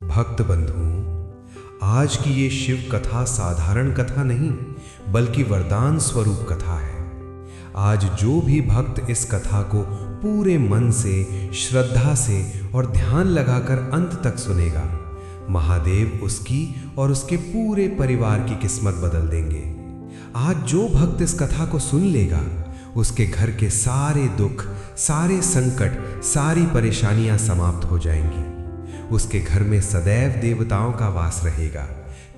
भक्त बंधुओं, आज की ये शिव कथा साधारण कथा नहीं बल्कि वरदान स्वरूप कथा है। आज जो भी भक्त इस कथा को पूरे मन से, श्रद्धा से और ध्यान लगाकर अंत तक सुनेगा, महादेव उसकी और उसके पूरे परिवार की किस्मत बदल देंगे। आज जो भक्त इस कथा को सुन लेगा, उसके घर के सारे दुख, सारे संकट, सारी परेशानियां समाप्त हो जाएंगी। उसके घर में सदैव देवताओं का वास रहेगा,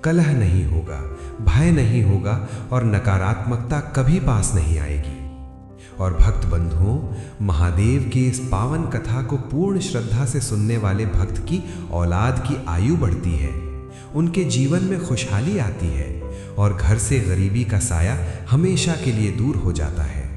कलह नहीं होगा, भय नहीं होगा और नकारात्मकता कभी पास नहीं आएगी। और भक्त बंधुओं, महादेव की इस पावन कथा को पूर्ण श्रद्धा से सुनने वाले भक्त की औलाद की आयु बढ़ती है, उनके जीवन में खुशहाली आती है और घर से गरीबी का साया हमेशा के लिए दूर हो जाता है।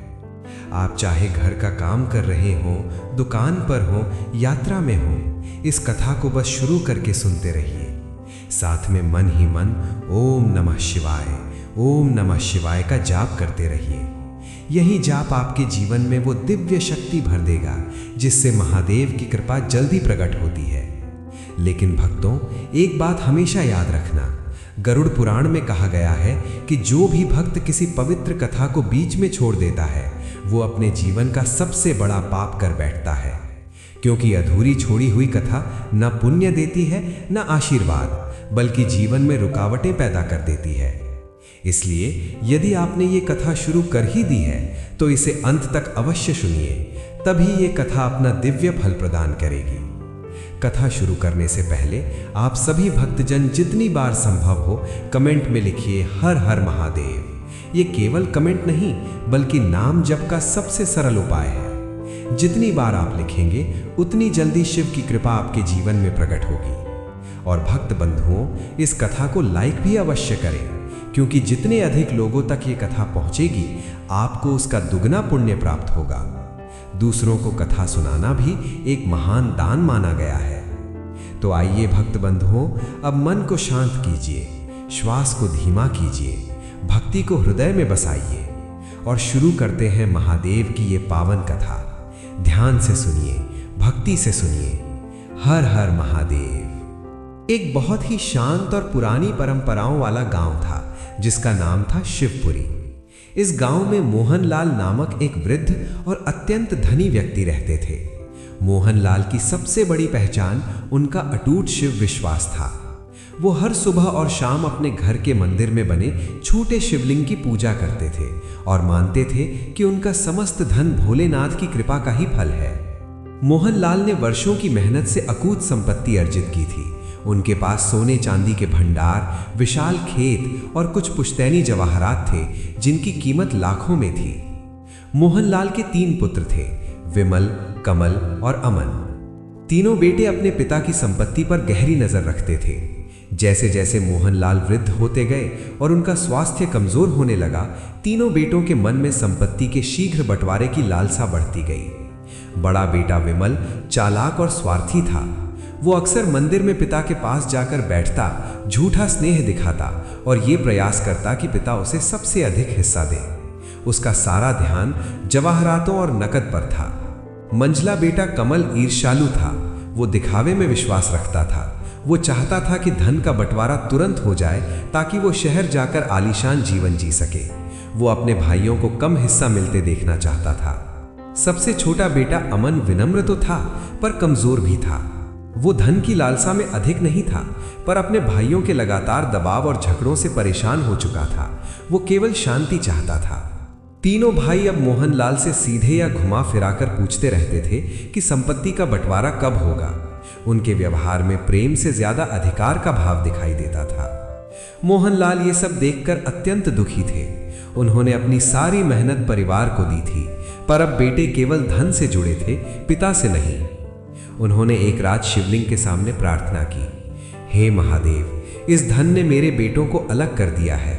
आप चाहे घर का काम कर रहे हो, दुकान पर हो, यात्रा में हो, इस कथा को बस शुरू करके सुनते रहिए। साथ में मन ही मन ओम नमः शिवाय, ओम नमः शिवाय का जाप करते रहिए। यही जाप आपके जीवन में वो दिव्य शक्ति भर देगा जिससे महादेव की कृपा जल्दी प्रकट होती है। लेकिन भक्तों, एक बात हमेशा याद रखना, गरुड़ पुराण में कहा गया है कि जो भी भक्त किसी पवित्र कथा को बीच में छोड़ देता है, वो अपने जीवन का सबसे बड़ा पाप कर बैठता है। क्योंकि अधूरी छोड़ी हुई कथा न पुण्य देती है न आशीर्वाद, बल्कि जीवन में रुकावटें पैदा कर देती है। इसलिए यदि आपने ये कथा शुरू कर ही दी है तो इसे अंत तक अवश्य सुनिए, तभी ये कथा अपना दिव्य फल प्रदान करेगी। कथा शुरू करने से पहले आप सभी भक्तजन जितनी बार संभव हो कमेंट में लिखिए हर हर महादेव। ये केवल कमेंट नहीं बल्कि नाम जप का सबसे सरल उपाय है। जितनी बार आप लिखेंगे उतनी जल्दी शिव की कृपा आपके जीवन में प्रकट होगी। और भक्त बंधुओं, इस कथा को लाइक भी अवश्य करें, क्योंकि जितने अधिक लोगों तक ये कथा पहुंचेगी, आपको उसका दुगना पुण्य प्राप्त होगा। दूसरों को कथा सुनाना भी एक महान दान माना गया है। तो आइए भक्त बंधुओं, अब मन को शांत कीजिए, श्वास को धीमा कीजिए, भक्ति को हृदय में बसाइए और शुरू करते हैं महादेव की ये पावन कथा। ध्यान से सुनिए, भक्ति से सुनिए। हर हर महादेव। एक बहुत ही शांत और पुरानी परंपराओं वाला गांव था जिसका नाम था शिवपुरी। इस गांव में मोहनलाल नामक एक वृद्ध और अत्यंत धनी व्यक्ति रहते थे। मोहनलाल की सबसे बड़ी पहचान उनका अटूट शिव विश्वास था। वो हर सुबह और शाम अपने घर के मंदिर में बने छोटे शिवलिंग की पूजा करते थे और मानते थे कि उनका समस्त धन भोलेनाथ की कृपा का ही फल है। मोहनलाल ने वर्षों की मेहनत से अकूत संपत्ति अर्जित की थी। उनके पास सोने चांदी के भंडार, विशाल खेत और कुछ पुश्तैनी जवाहरात थे जिनकी कीमत लाखों में थी। मोहनलाल के 3 पुत्र थे, विमल, कमल और अमन। तीनों बेटे अपने पिता की संपत्ति पर गहरी नजर रखते थे। जैसे जैसे मोहनलाल वृद्ध होते गए और उनका स्वास्थ्य कमजोर होने लगा, तीनों बेटों के मन में संपत्ति के शीघ्र बंटवारे की लालसा बढ़ती गई। बड़ा बेटा विमल चालाक और स्वार्थी था। वो अक्सर मंदिर में पिता के पास जाकर बैठता, झूठा स्नेह दिखाता और ये प्रयास करता कि पिता उसे सबसे अधिक हिस्सा दे। उसका सारा ध्यान जवाहरातों और नकद पर था। मंझला बेटा कमल ईर्ष्यालु था। वो दिखावे में विश्वास रखता था। वो चाहता था कि धन का बंटवारा तुरंत हो जाए ताकि वो शहर जाकर आलीशान जीवन जी सके। वो अपने भाइयों को कम हिस्सा मिलते देखना चाहता था। सबसे छोटा बेटा अमन विनम्र तो था पर कमजोर भी था। वो धन की लालसा में अधिक नहीं था, पर अपने भाइयों के लगातार दबाव और झगड़ों से परेशान हो चुका था। वो केवल शांति चाहता था। तीनों भाई अब मोहनलाल से सीधे या घुमा फिराकर पूछते रहते थे कि संपत्ति का बंटवारा कब होगा। उनके व्यवहार में प्रेम से ज्यादा अधिकार का भाव दिखाई देता था। मोहनलाल ये सब देखकर अत्यंत दुखी थे। उन्होंने अपनी सारी मेहनत परिवार को दी थी, पर अब बेटे केवल धन से जुड़े थे, पिता से नहीं। उन्होंने एक रात शिवलिंग के सामने प्रार्थना की, हे महादेव, इस धन ने मेरे बेटों को अलग कर दिया है।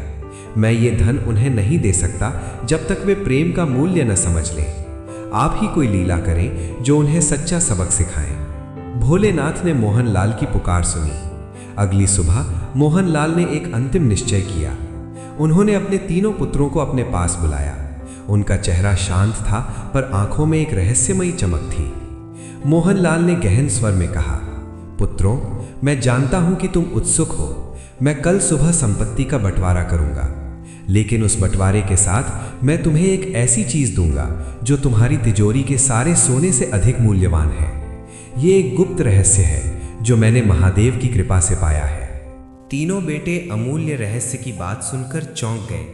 मैं ये धन उन्हें नहीं दे सकता जब तक वे प्रेम का मूल्य न समझ लें। आप ही कोई लीला करें जो उन्हें सच्चा सबक सिखाए। भोलेनाथ ने मोहनलाल की पुकार सुनी। अगली सुबह मोहनलाल ने एक अंतिम निश्चय किया। उन्होंने अपने तीनों पुत्रों को अपने पास बुलाया। उनका चेहरा शांत था पर आंखों में एक रहस्यमयी चमक थी। मोहनलाल ने गहन स्वर में कहा, पुत्रों, मैं जानता हूं कि तुम उत्सुक हो। मैं कल सुबह संपत्ति का बंटवारा करूंगा, लेकिन उस बंटवारे के साथ मैं तुम्हें एक ऐसी चीज दूंगा जो तुम्हारी तिजोरी के सारे सोने से अधिक मूल्यवान है। ये एक गुप्त रहस्य है जो मैंने महादेव की कृपा से पाया है। तीनों बेटे अमूल्य रहस्य की बात सुनकर चौंक गए।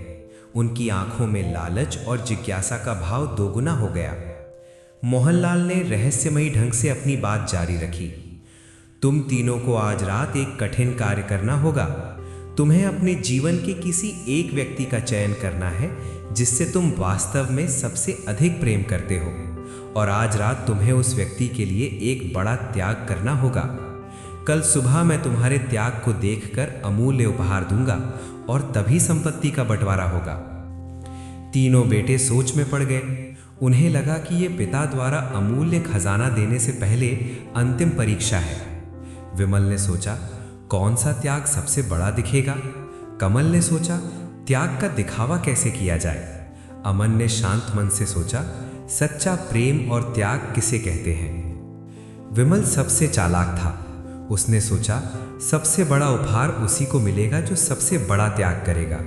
उनकी आंखों में लालच और जिज्ञासा का भाव दोगुना हो गया। मोहनलाल ने रहस्यमयी ढंग से अपनी बात जारी रखी। तुम तीनों को आज रात एक कठिन कार्य करना होगा। तुम्हें अपने जीवन के किसी एक व्यक्ति का चयन करना है जिससे तुम वास्तव में सबसे अधिक प्रेम करते हो, और आज रात तुम्हें उस व्यक्ति के लिए एक बड़ा त्याग करना होगा। कल सुबह मैं तुम्हारे त्याग को देखकर अमूल्य उपहार दूंगा और तभी संपत्ति का बंटवारा होगा। तीनों बेटे सोच में पड़ गए। उन्हें लगा कि ये पिता द्वारा अमूल्य खजाना देने से पहले अंतिम परीक्षा है। विमल ने सोचा, कौन सा त्याग सबसे बड़ा दिखेगा? कमल ने सोचा, त्याग का दिखावा कैसे किया जाए? अमन ने शांत मन से सोचा, सच्चा प्रेम और त्याग किसे कहते हैं? विमल सबसे चालाक था। उसने सोचा, सबसे बड़ा उपहार उसी को मिलेगा जो सबसे बड़ा त्याग करेगा।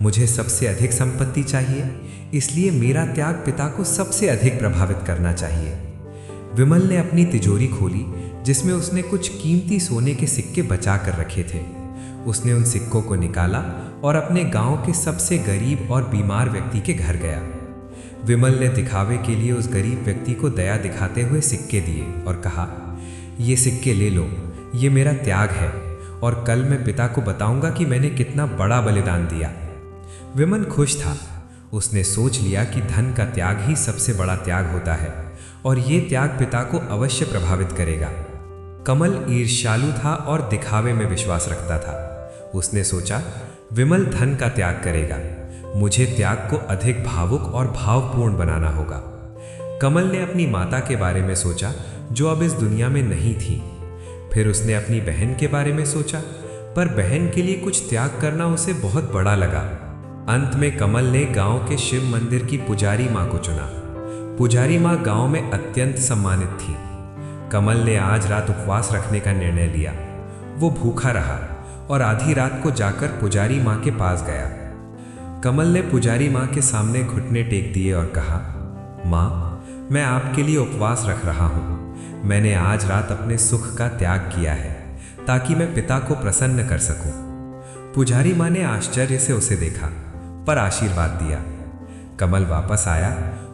मुझे सबसे अधिक संपत्ति चाहिए, इसलिए मेरा त्याग पिता को सबसे अधिक प्रभावित करना चाहिए। विमल ने अपनी तिजोरी खोली जिसमें उसने कुछ कीमती सोने के सिक्के बचा कर रखे थे। उसने उन सिक्कों को निकाला और अपने गांव के सबसे गरीब और बीमार व्यक्ति के घर गया। विमल ने दिखावे के लिए उस गरीब व्यक्ति को दया दिखाते हुए सिक्के दिए और कहा, ये सिक्के ले लो, ये मेरा त्याग है और कल मैं पिता को बताऊंगा कि मैंने कितना बड़ा बलिदान दिया। विमल खुश था। उसने सोच लिया कि धन का त्याग ही सबसे बड़ा त्याग होता है और ये त्याग पिता को अवश्य प्रभावित करेगा। कमल ईर्ष्यालु था और दिखावे में विश्वास रखता था। उसने सोचा, विमल धन का त्याग करेगा, मुझे त्याग को अधिक भावुक और भावपूर्ण बनाना होगा। कमल ने अपनी माता के बारे में सोचा जो अब इस दुनिया में नहीं थी। फिर उसने अपनी बहन के बारे में सोचा, पर बहन के लिए कुछ त्याग करना उसे बहुत बड़ा लगा। अंत में कमल ने गांव के शिव मंदिर की पुजारी माँ को चुना। पुजारी माँ गांव में अत्यंत सम्मानित थी। कमल ने आज रात उपवास रखने का निर्णय लिया। वो भूखा रहा और आधी रात को जाकर पुजारी माँ के पास गया। कमल ने पुजारी माँ के सामने घुटने टेक दिए और कहा, माँ, मैं आपके लिए उपवास रख रहा हूँ। मैंने आज रात अपने सुख का त्याग किया है ताकि मैं पिता को प्रसन्न कर सकूं। पुजारी माँ ने आश्चर्य से उसे देखा पर आशीर्वाद दिया। कमल वापस आया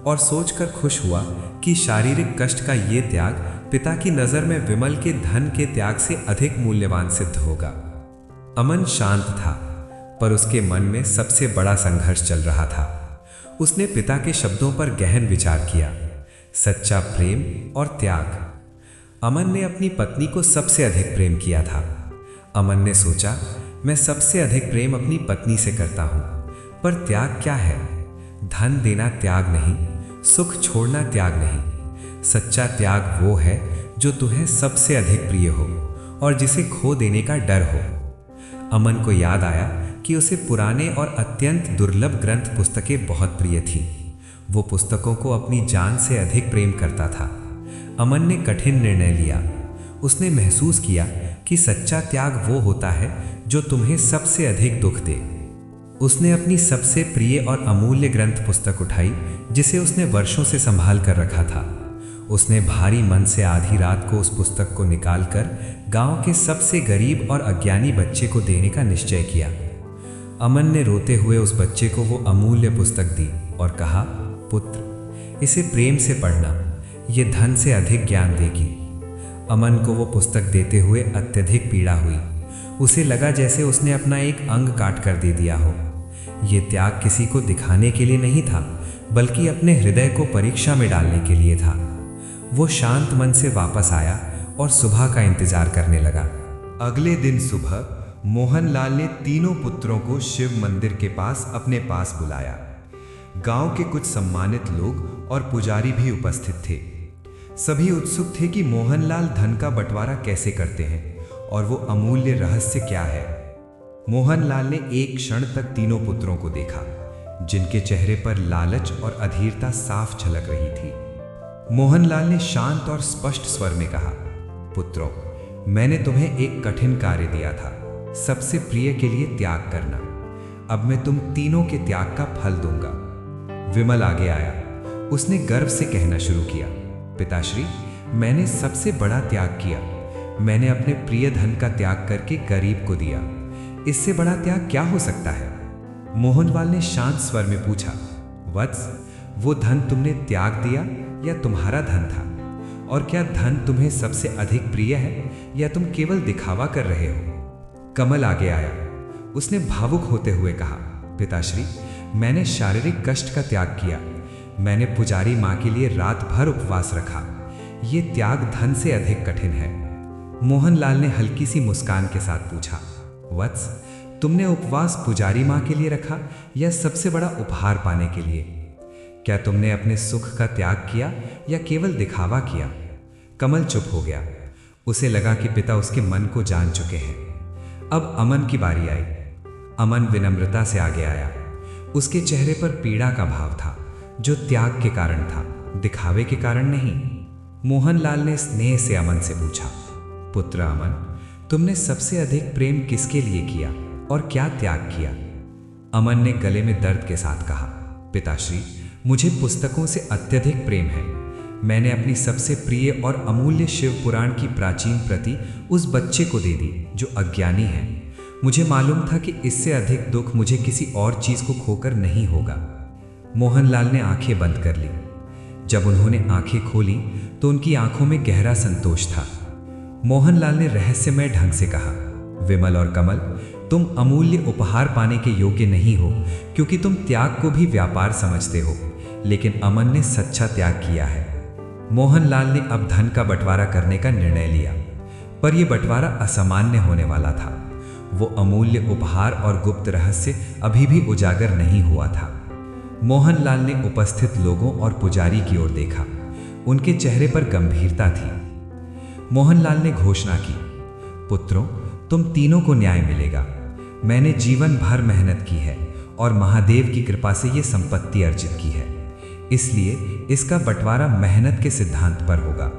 और सोचकर खुश हुआ कि शारीरिक कष्ट का ये त्याग पिता की नज़र में विमल के धन के त्याग से अधिक मूल्यवान सिद्ध होगा। अमन शांत था, पर उसके मन में सबसे बड़ा संघर्ष चल रहा था। उसने पिता के शब्दों पर गहन विचार किया, सच्चा प्रेम और त्याग। अमन ने अपनी पत्नी को सबसे अधिक प्रेम किया था। अमन ने सोचा, मैं सबसे अधिक प्रेम अपनी पत्नी से करता हूँ, पर त्याग क्या है? धन देना त्याग नहीं, सुख छोड़ना त्याग नहीं। सच्चा त्याग वो है जो तुम्हें सबसे अधिक प्रिय हो और जिसे खो देने का डर हो। अमन को याद आया कि उसे पुराने और अत्यंत दुर्लभ ग्रंथ पुस्तकें बहुत प्रिय थीं। वो पुस्तकों को अपनी जान से अधिक प्रेम करता था। अमन ने कठिन निर्णय लिया। उसने महसूस किया कि सच्चा त्याग वो होता है जो तुम्हें सबसे अधिक दुख दे। उसने अपनी सबसे प्रिय और अमूल्य ग्रंथ पुस्तक उठाई जिसे उसने वर्षों से संभाल कर रखा था। उसने भारी मन से आधी रात को उस पुस्तक को निकालकर गांव के सबसे गरीब और अज्ञानी बच्चे को देने का निश्चय किया। अमन ने रोते हुए उस बच्चे को वो अमूल्य पुस्तक दी और कहा, पुत्र, इसे प्रेम से पढ़ना, ये धन से अधिक ज्ञान देगी। अमन को वो पुस्तक देते हुए अत्यधिक पीड़ा हुई। उसे लगा जैसे उसने अपना एक अंग काट कर दे दिया हो। ये त्याग किसी को दिखाने के लिए नहीं था, बल्कि अपने हृदय को परीक्षा में डालने के लिए था। वो शांत मन से वापस आया और सुबह का इंतजार करने लगा। अगले दिन सुबह मोहनलाल ने तीनों पुत्रों को शिव मंदिर के पास अपने पास बुलाया। गांव के कुछ सम्मानित लोग और पुजारी भी उपस्थित थे। सभी उत्सुक थे कि मोहनलाल धन का बंटवारा कैसे करते हैं और वो अमूल्य रहस्य क्या है। मोहनलाल ने एक क्षण तक तीनों पुत्रों को देखा, जिनके चेहरे पर लालच और अधीरता साफ झलक रही थी। मोहनलाल ने शांत और स्पष्ट स्वर में कहा, पुत्रों, मैंने तुम्हें एक कठिन कार्य दिया था, सबसे प्रिय के लिए त्याग करना। अब मैं तुम तीनों के त्याग का फल दूंगा। विमल आगे आया। उसने गर्व से कहना शुरू किया, पिताश्री, मैंने सबसे बड़ा त्याग किया। मैंने अपने प्रिय धन का त्याग करके गरीब को दिया। इससे बड़ा त्याग क्या हो सकता है? मोहनलाल ने शांत स्वर में पूछा, वत्स, वो धन तुमने त्याग दिया या तुम्हारा धन था? और क्या धन तुम्हें सबसे अधिक प्रिय है या तुम केवल दिखावा कर रहे हो? कमल आगे आया। उसने भावुक होते हुए कहा, पिताश्री, मैंने शारीरिक कष्ट का त्याग किया। मैंने पुजारी माँ के लिए रात भर उपवास रखा। ये त्याग धन से अधिक कठिन है। मोहनलाल ने हल्की सी मुस्कान के साथ पूछा, वत्स, तुमने उपवास पुजारी माँ के लिए रखा या सबसे बड़ा उपहार पाने के लिए? क्या तुमने अपने सुख का त्याग किया या केवल दिखावा किया? कमल चुप हो गया। उसे लगा कि पिता उसके मन को जान चुके हैं। अब अमन की बारी आई। अमन विनम्रता से आगे आया। उसके चेहरे पर पीड़ा का भाव था, जो त्याग के कारण था, दिखावे के कारण नहीं। मोहनलाल ने स्नेह से अमन से पूछा, पुत्र अमन, तुमने सबसे अधिक प्रेम किसके लिए किया और क्या त्याग किया? अमन ने गले में दर्द के साथ कहा, पिताश्री, मुझे पुस्तकों से अत्यधिक प्रेम है। मैंने अपनी सबसे प्रिय और अमूल्य शिव पुराण की प्राचीन प्रति उस बच्चे को दे दी जो अज्ञानी है। मुझे मालूम था कि इससे अधिक दुख मुझे किसी और चीज को खोकर नहीं होगा। मोहनलाल ने आंखें बंद कर ली। जब उन्होंने आंखें खोली तो उनकी आंखों में गहरा संतोष था। मोहनलाल ने रहस्यमय ढंग से कहा, विमल और कमल, तुम अमूल्य उपहार पाने के योग्य नहीं हो क्योंकि तुम त्याग को भी व्यापार समझते हो, लेकिन अमन ने सच्चा त्याग किया है। मोहनलाल ने अब धन का बंटवारा करने का निर्णय लिया, पर यह बंटवारा असामान्य होने वाला था। वो अमूल्य उपहार और गुप्त रहस्य अभी भी उजागर नहीं हुआ था। मोहनलाल ने उपस्थित लोगों और पुजारी की ओर देखा। उनके चेहरे पर गंभीरता थी। मोहनलाल ने घोषणा की, पुत्रों, तुम तीनों को न्याय मिलेगा। मैंने जीवन भर मेहनत की है और महादेव की कृपा से ये संपत्ति अर्जित की है, इसलिए इसका बंटवारा मेहनत के सिद्धांत पर होगा।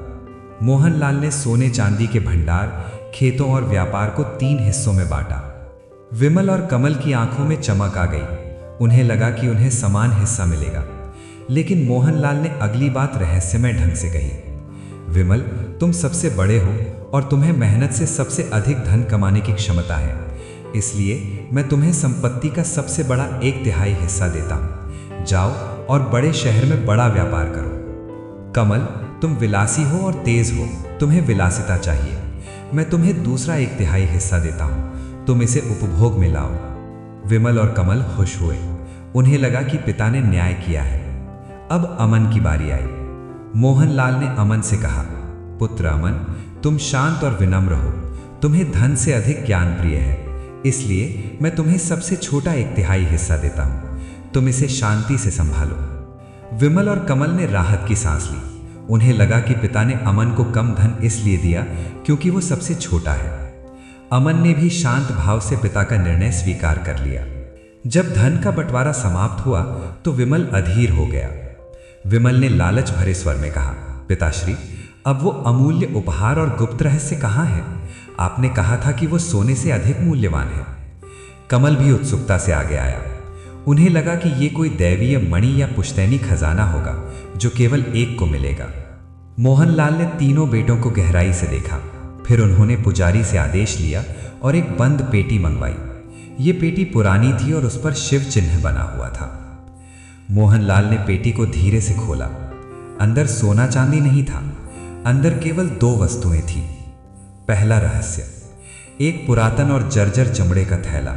मोहनलाल ने सोने चांदी के भंडार, खेतों और व्यापार को 3 हिस्सों में बांटा। विमल और कमल की आंखों में चमक आ गई। उन्हें लगा कि उन्हें समान हिस्सा मिलेगा, लेकिन मोहनलाल ने अगली बात रहस्यमय ढंग से कही, विमल, तुम सबसे बड़े हो और तुम्हें मेहनत से सबसे अधिक धन कमाने की क्षमता है, इसलिए मैं तुम्हें संपत्ति का सबसे बड़ा 1/3 हिस्सा देता हूं। जाओ और बड़े शहर में बड़ा व्यापार करो। कमल, तुम विलासी हो और तेज हो, तुम्हें विलासिता चाहिए। मैं तुम्हें दूसरा 1/3 हिस्सा देता हूं, तुम इसे उपभोग में लाओ। विमल और कमल खुश हुए। उन्हें लगा कि पिता ने न्याय किया है। अब अमन की बारी आई। मोहनलाल ने अमन से कहा, पुत्र अमन, तुम शांत और विनम्र हो। तुम्हें धन से अधिक ज्ञान प्रिय है, इसलिए मैं तुम्हें सबसे छोटा 1/3 हिस्सा देता हूं। तुम इसे शांति से संभालो। विमल और कमल ने राहत की सांस ली। उन्हें लगा कि पिता ने अमन को कम धन इसलिए दिया क्योंकि वो सबसे छोटा है। अमन ने भी शांत भाव से पिता का निर्णय स्वीकार कर लिया। जब धन का बंटवारा समाप्त हुआ तो विमल अधीर हो गया। विमल ने लालच भरे स्वर में कहा, पिताश्री, अब वो अमूल्य उपहार और गुप्त रहस्य कहाँ है? आपने कहा था कि वो सोने से अधिक मूल्यवान है। कमल भी उत्सुकता से आगे आया। उन्हें लगा कि ये कोई दैवीय मणि या पुश्तैनी खजाना होगा जो केवल एक को मिलेगा। मोहनलाल ने तीनों बेटों को गहराई से देखा। फिर उन्होंने पुजारी से आदेश लिया और एक बंद पेटी मंगवाई। ये पेटी पुरानी थी और उस पर शिव चिन्ह बना हुआ था। मोहनलाल ने पेटी को धीरे से खोला। अंदर सोना चांदी नहीं था, अंदर केवल 2 वस्तुएं थीं। पहला रहस्य, एक पुरातन और जर्जर चमड़े का थैला।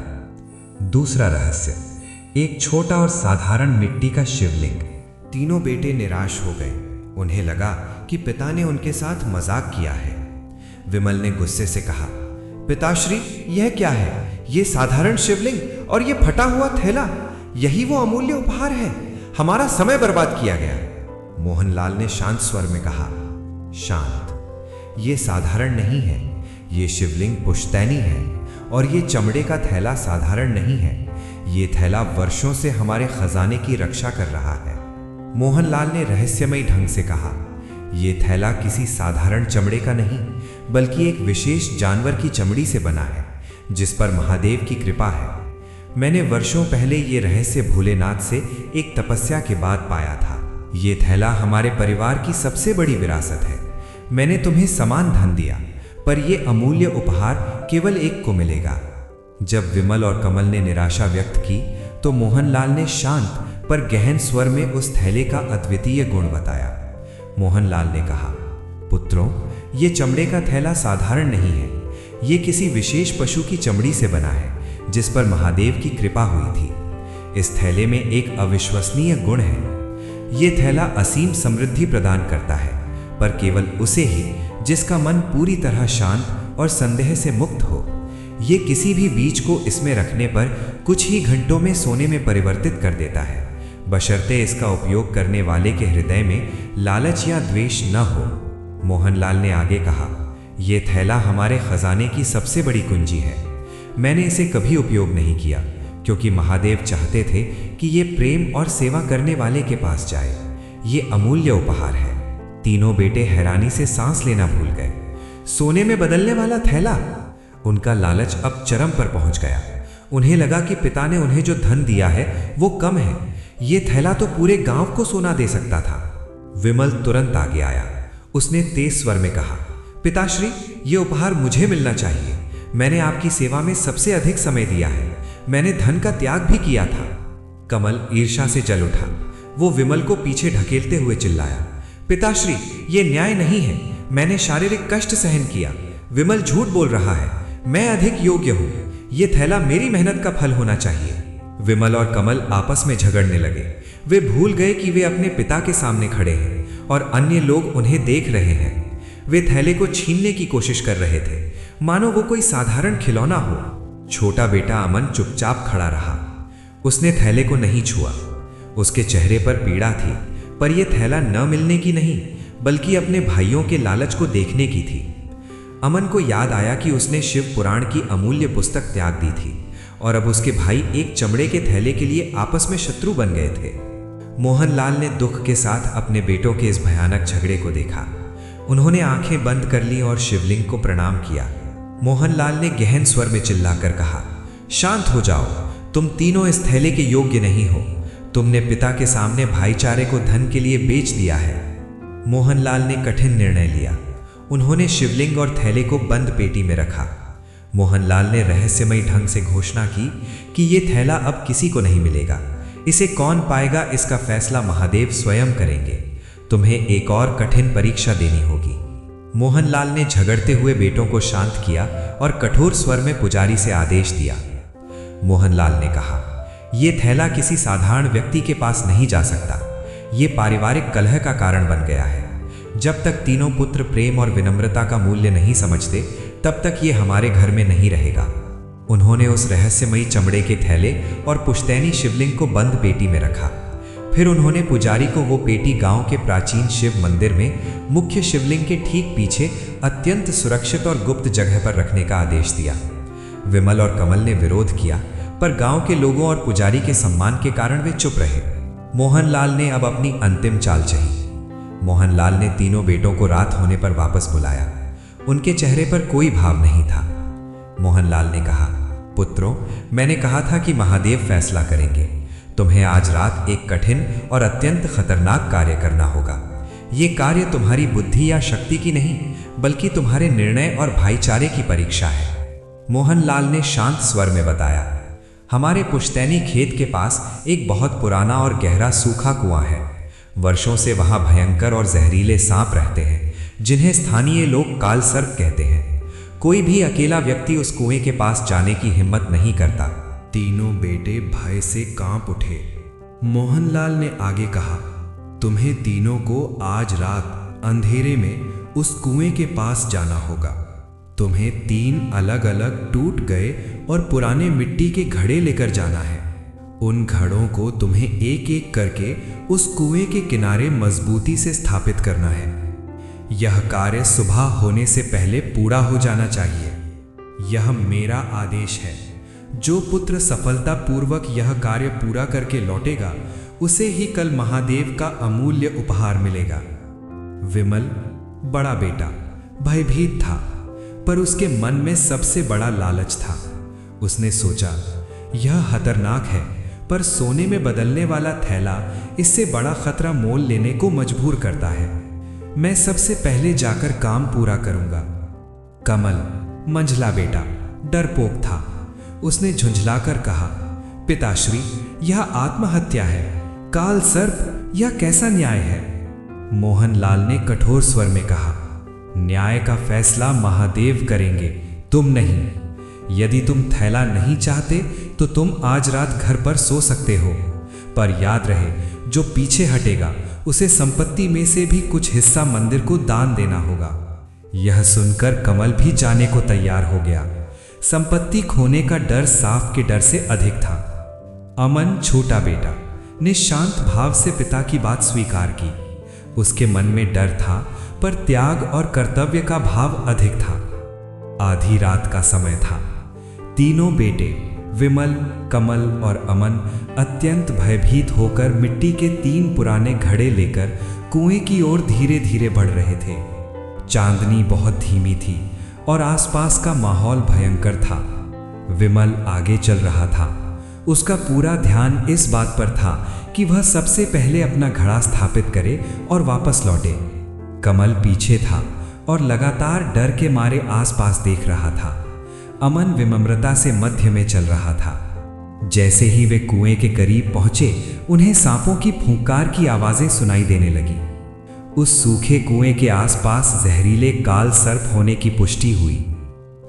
दूसरा रहस्य, एक छोटा और साधारण मिट्टी का शिवलिंग। तीनों बेटे निराश हो गए। उन्हें लगा कि पिता ने उनके साथ मजाक किया है। विमल ने गुस्से से कहा, पिताश्री, यह क्या है? ये साधारण शिवलिंग और ये फटा हुआ थैला, यही वो अमूल्य उपहार है। हमारा समय बर्बाद किया गया। मोहनलाल ने शांत स्वर में कहा, शांत, ये साधारण नहीं है। ये शिवलिंग पुश्तैनी है और ये चमड़े का थैला साधारण नहीं है। ये थैला वर्षों से हमारे खजाने की रक्षा कर रहा है। मोहनलाल ने रहस्यमयी ढंग से कहा, ये थैला किसी साधारण चमड़े का नहीं, बल्कि एक विशेष जानवर की चमड़ी से बना है, जिस पर महादेव की कृपा है। मैंने वर्षों पहले ये रहस्य भोलेनाथ से एक तपस्या के बाद पाया था। ये थैला हमारे परिवार की सबसे बड़ी विरासत है। मैंने तुम्हें समान धन दिया, पर यह अमूल्य उपहार केवल एक को मिलेगा। जब विमल और कमल ने निराशा व्यक्त की तो मोहनलाल ने शांत पर गहन स्वर में उस थैले का अद्वितीय गुण बताया। मोहनलाल ने कहा, पुत्रों, ये चमड़े का थैला साधारण नहीं है। ये किसी विशेष पशु की चमड़ी से बना है, जिस पर महादेव की कृपा हुई थी। इस थैले में एक अविश्वसनीय गुण है। ये थैला असीम समृद्धि प्रदान करता है, पर केवल उसे ही जिसका मन पूरी तरह शांत और संदेह से मुक्त हो। ये किसी भी बीज को इसमें रखने पर कुछ ही घंटों में सोने में परिवर्तित कर देता है, बशर्ते इसका उपयोग करने वाले के हृदय में लालच या द्वेष न हो। मोहनलाल ने आगे कहा, यह थैला हमारे खजाने की सबसे बड़ी कुंजी है। मैंने इसे कभी उपयोग नहीं किया, क्योंकि महादेव चाहते थे कि ये प्रेम और सेवा करने वाले के पास जाए। ये अमूल्य उपहार है। तीनों बेटे हैरानी से सांस लेना भूल गए। सोने में बदलने वाला थैला! उनका लालच अब चरम पर पहुंच गया। उन्हें लगा कि पिता ने उन्हें जो धन दिया है वो कम है। ये थैला तो पूरे गांव को सोना दे सकता था। विमल तुरंत आगे आया। उसने तेज स्वर में कहा, पिताश्री, ये उपहार मुझे मिलना चाहिए। मैंने आपकी सेवा में सबसे अधिक समय दिया है। मैंने धन का त्याग भी किया था। कमल ईर्ष्या से जल उठा। वो विमल को पीछे ढकेलते हुए चिल्लाया, पिताश्री, ये न्याय नहीं है। मैंने शारीरिक कष्ट सहन किया। विमल झूठ बोल रहा है। मैं अधिक योग्य हूँ। ये थैला मेरी मेहनत का फल होना चाहिए। विमल और कमल आपस में झगड़ने लगे। वे भूल गए कि वे अपने पिता के सामने खड़े हैं और अन्य लोग उन्हें देख रहे हैं। वे थैले को छीनने की कोशिश कर रहे थे, मानो वो कोई साधारण खिलौना हो। छोटा बेटा अमन चुपचाप खड़ा रहा। उसने थैले को नहीं छुआ। उसके चेहरे पर पीड़ा थी, पर यह थैला न मिलने की नहीं, बल्कि अपने भाइयों के लालच को देखने की थी। अमन को याद आया कि उसने शिव पुराण की अमूल्य पुस्तक त्याग दी थी और अब उसके भाई एक चमड़े के थैले के लिए आपस में शत्रु बन गए थे। मोहनलाल ने दुख के साथ अपने बेटों के इस भयानक झगड़े को देखा। उन्होंने आंखें बंद कर ली और शिवलिंग को प्रणाम किया। मोहनलाल ने गहन स्वर में चिल्लाकर कहा, शांत हो जाओ। तुम तीनों इस थैले के योग्य नहीं हो। तुमने पिता के सामने भाईचारे को धन के लिए बेच दिया है। मोहनलाल ने कठिन निर्णय लिया। उन्होंने शिवलिंग और थैले को बंद पेटी में रखा। मोहनलाल ने रहस्यमयी ढंग से घोषणा की कि यह थैला अब किसी को नहीं मिलेगा। इसे कौन पाएगा, इसका फैसला महादेव स्वयं करेंगे। तुम्हें एक और कठिन परीक्षा देनी होगी। मोहनलाल ने झगड़ते हुए बेटों को शांत किया और कठोर स्वर में पुजारी से आदेश दिया। मोहनलाल ने कहा, यह थैला किसी साधारण व्यक्ति के पास नहीं जा सकता। यह पारिवारिक कलह का कारण बन गया है। जब तक तीनों पुत्र प्रेम और विनम्रता का मूल्य नहीं समझते, तब तक ये हमारे घर में नहीं रहेगा। उन्होंने उस रहस्यमयी चमड़े के थैले और पुश्तैनी शिवलिंग को बंद पेटी में रखा। फिर उन्होंने पुजारी को वो पेटी गांव के प्राचीन शिव मंदिर में मुख्य शिवलिंग के ठीक पीछे अत्यंत सुरक्षित और गुप्त जगह पर रखने का आदेश दिया। विमल और कमल ने विरोध किया, पर गांव के लोगों और पुजारी के सम्मान के कारण वे चुप रहे। मोहनलाल ने अब अपनी अंतिम चाल चली। मोहनलाल ने तीनों बेटों को रात होने पर वापस बुलाया। उनके चेहरे पर कोई भाव नहीं था। मोहनलाल ने कहा, पुत्रों, मैंने कहा था कि महादेव फैसला करेंगे। तुम्हें आज रात एक कठिन और अत्यंत खतरनाक कार्य करना होगा। ये कार्य तुम्हारी बुद्धि या शक्ति की नहीं, बल्कि तुम्हारे निर्णय और भाईचारे की परीक्षा है। मोहनलाल ने शांत स्वर में बताया, हमारे पुश्तैनी खेत के पास एक बहुत पुराना और गहरा सूखा कुआं है। वर्षों से वहां भयंकर और जहरीले सांप रहते हैं, जिन्हें स्थानीय लोग काल सर्प कहते हैं। कोई भी अकेला व्यक्ति उस कुएं के पास जाने की हिम्मत नहीं करता। तीनों बेटे भय से कांप उठे। मोहनलाल ने आगे कहा, तुम्हें तीनों को आज रात अंधेरे में उस कुएं के पास जाना होगा। तुम्हें 3 अलग अलग टूट गए और पुराने मिट्टी के घड़े लेकर जाना है। उन घड़ों को तुम्हें एक एक करके उस कुएं के किनारे मजबूती से स्थापित करना है। यह कार्य सुबह होने से पहले पूरा हो जाना चाहिए। यह मेरा आदेश है। जो पुत्र सफलतापूर्वक यह कार्य पूरा करके लौटेगा, उसे ही कल महादेव का अमूल्य उपहार मिलेगा। विमल, बड़ा बेटा, भयभीत था। पर उसके मन में सबसे बड़ा लालच था। उसने सोचा, यह खतरनाक है, पर सोने में बदलने वाला थैला इससे बड़ा खतरा मोल लेने को मजबूर करता है। मैं सबसे पहले जाकर काम पूरा करूंगा। कमल, मंझला बेटा, डरपोक था। उसने झुंझलाकर कहा, पिताश्री, यह आत्महत्या है। काल सर्प, यह कैसा न्याय है? मोहनलाल ने कठोर स्वर में कहा, न्याय का फैसला महादेव करेंगे, तुम नहीं। यदि तुम थैला नहीं चाहते तो तुम आज रात घर पर सो सकते हो, पर याद रहे, जो पीछे हटेगा उसे संपत्ति में से भी कुछ हिस्सा मंदिर को दान देना होगा। यह सुनकर कमल भी जाने को तैयार हो गया। संपत्ति खोने का डर सांप के डर से अधिक था। अमन, छोटा बेटा, ने शांत भाव से पिता की बात स्वीकार की। उसके मन में डर था, पर त्याग और कर्तव्य का भाव अधिक था। आधी रात का समय था। तीनों बेटे विमल, कमल और अमन अत्यंत भयभीत होकर मिट्टी के 3 पुराने घड़े लेकर कुएं की ओर धीरे धीरे बढ़ रहे थे। चांदनी बहुत धीमी थी और आसपास का माहौल भयंकर था। विमल आगे चल रहा था। उसका पूरा ध्यान इस बात पर था कि वह सबसे पहले अपना घड़ा स्थापित करे और वापस लौटे। कमल पीछे था और लगातार डर के मारे आसपास देख रहा था। अमन विनम्रता से मध्य में चल रहा था। जैसे ही वे कुएं के करीब पहुंचे, उन्हें सांपों की फुंकार की आवाजें सुनाई देने लगी। उस सूखे कुएं के आसपास जहरीले काल सर्प होने की पुष्टि हुई।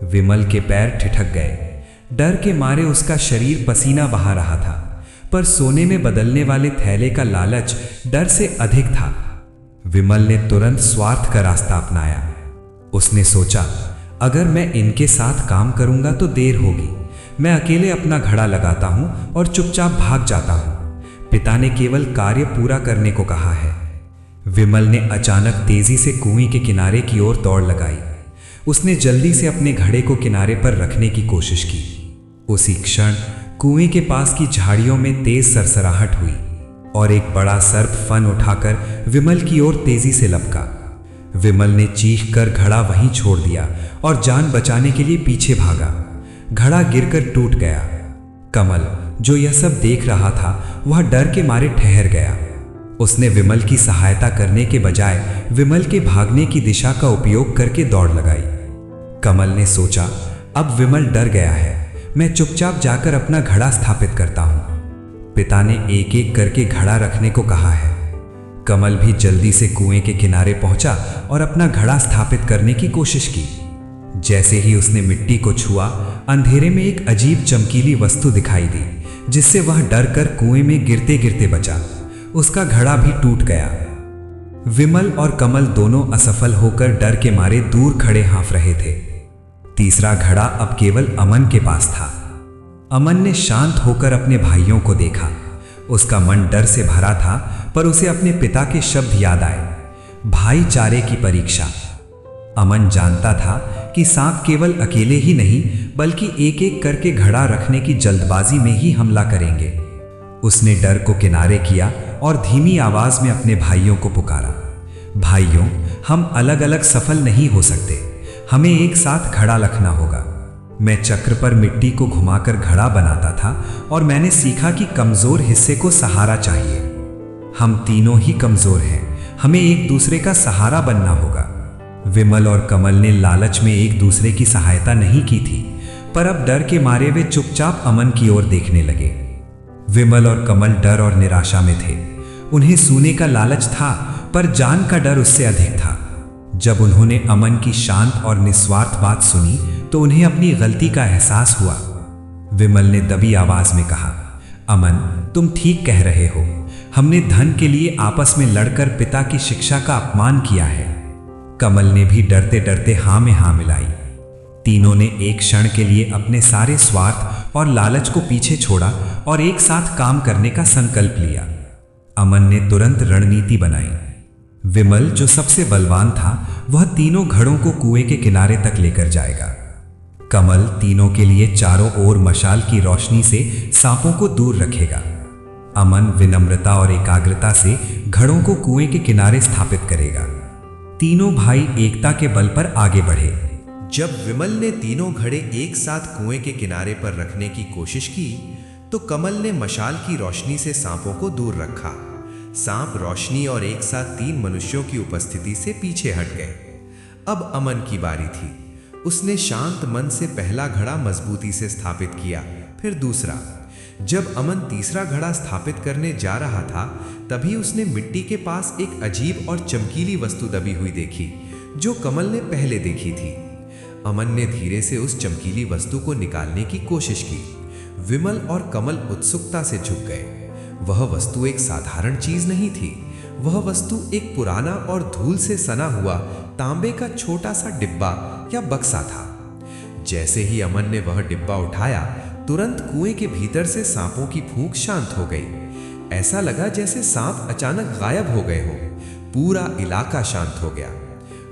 विमल के पैर ठिठक गए। डर के मारे उसका शरीर पसीना बहा रहा था, पर सोने में बदलने वाले थैले का लालच डर से अधिक था। विमल ने तुरंत स्वार्थ का रास्ता अपनाया। उसने सोचा, अगर मैं इनके साथ काम करूंगा तो देर होगी। मैं अकेले अपना घड़ा लगाता हूं और चुपचाप भाग जाता हूं। पिता ने केवल कार्य पूरा करने को कहा है। विमल ने अचानक तेजी से कुएं के किनारे की ओर दौड़ लगाई। उसने जल्दी से अपने घड़े को किनारे पर रखने की कोशिश की। उसी क्षण कुएं के पास की झाड़ियों में तेज सरसराहट हुई और एक बड़ा सर्प फन उठाकर विमल की ओर तेजी से लपका। विमल ने चीख कर घड़ा वहीं छोड़ दिया और जान बचाने के लिए पीछे भागा। घड़ा गिरकर टूट गया। कमल, जो यह सब देख रहा था, वह डर के मारे ठहर गया। उसने विमल की सहायता करने के बजाय विमल के भागने की दिशा का उपयोग करके दौड़ लगाई। कमल ने सोचा, अब विमल डर गया है, मैं चुपचाप जाकर अपना घड़ा स्थापित करता हूं। पिता ने एक एक करके घड़ा रखने को कहा है। कमल भी जल्दी से कुएं के किनारे पहुंचा और अपना घड़ा स्थापित करने की कोशिश की। जैसे ही उसने मिट्टी को छुआ, अंधेरे में एक अजीब चमकीली वस्तु दिखाई दी, जिससे वह डर कर कुएं में गिरते गिरते बचा। उसका घड़ा भी टूट गया। विमल और कमल दोनों असफल होकर डर के मारे दूर खड़े हाँफ रहे थे। तीसरा घड़ा अब केवल अमन के पास था। अमन ने शांत होकर अपने भाइयों को देखा। उसका मन डर से भरा था, पर उसे अपने पिता के शब्द याद आए, भाईचारे की परीक्षा। अमन जानता था कि सांप केवल अकेले ही नहीं, बल्कि एक एक करके घड़ा रखने की जल्दबाजी में ही हमला करेंगे। उसने डर को किनारे किया और धीमी आवाज में अपने भाइयों को पुकारा, भाइयों, हम अलग अलग सफल नहीं हो सकते, हमें एक साथ घड़ा रखना होगा। मैं चक्र पर मिट्टी को घुमाकर घड़ा बनाता था और मैंने सीखा कि कमजोर हिस्से को सहारा चाहिए। हम तीनों ही कमजोर हैं, हमें एक दूसरे का सहारा बनना होगा। विमल और कमल ने लालच में एक दूसरे की सहायता नहीं की थी, पर अब डर के मारे वे चुपचाप अमन की ओर देखने लगे। विमल और कमल डर और निराशा में थे। उन्हें सोने का लालच था, पर जान का डर उससे अधिक था। जब उन्होंने अमन की शांत और निस्वार्थ बात सुनी, तो उन्हें अपनी गलती का एहसास हुआ। विमल ने दबी आवाज में कहा, अमन, तुम ठीक कह रहे हो। हमने धन के लिए आपस में लड़कर पिता की शिक्षा का अपमान किया है। कमल ने भी डरते डरते हाँ में हाँ मिलाई। तीनों ने एक क्षण के लिए अपने सारे स्वार्थ और लालच को पीछे छोड़ा और एक साथ काम करने का संकल्प लिया। अमन ने तुरंत रणनीति बनाई। विमल, जो सबसे बलवान था, वह तीनों घड़ों को कुएं के किनारे तक लेकर जाएगा। कमल तीनों के लिए चारों ओर मशाल की रोशनी से सांपों को दूर रखेगा। अमन विनम्रता और एकाग्रता से घड़ों को कुएं के किनारे स्थापित करेगा। तीनों भाई एकता के बल पर आगे बढ़े। जब विमल ने तीनों घड़े एक साथ कुएं के किनारे पर रखने की कोशिश की तो कमल ने मशाल की रोशनी से सांपों को दूर रखा। सांप रोशनी और एक साथ 3 मनुष्यों की उपस्थिति से पीछे हट गए। अब अमन की बारी थी। उसने शांत मन से पहला घड़ा मजबूती से स्थापित किया, फिर दूसरा। जब अमन तीसरा घड़ा स्थापित करने जा रहा था तभी उसने मिट्टी के पास एक अजीब और चमकीली वस्तु दबी हुई देखी जो कमल ने पहले देखी थी। अमन ने धीरे से उस चमकीली वस्तु को निकालने की कोशिश की। विमल और कमल उत्सुकता से झुक गए। वह वस्तु एक साधारण चीज नहीं थी। वह वस्तु एक पुराना और धूल से सना हुआ तांबे का छोटा सा डिब्बा या बक्सा था। जैसे ही अमन ने वह डिब्बा उठाया तुरंत कुएं के भीतर से सांपों की फूंक शांत हो गई। ऐसा लगा जैसे सांप अचानक गायब हो गए हों। पूरा इलाका शांत हो गया।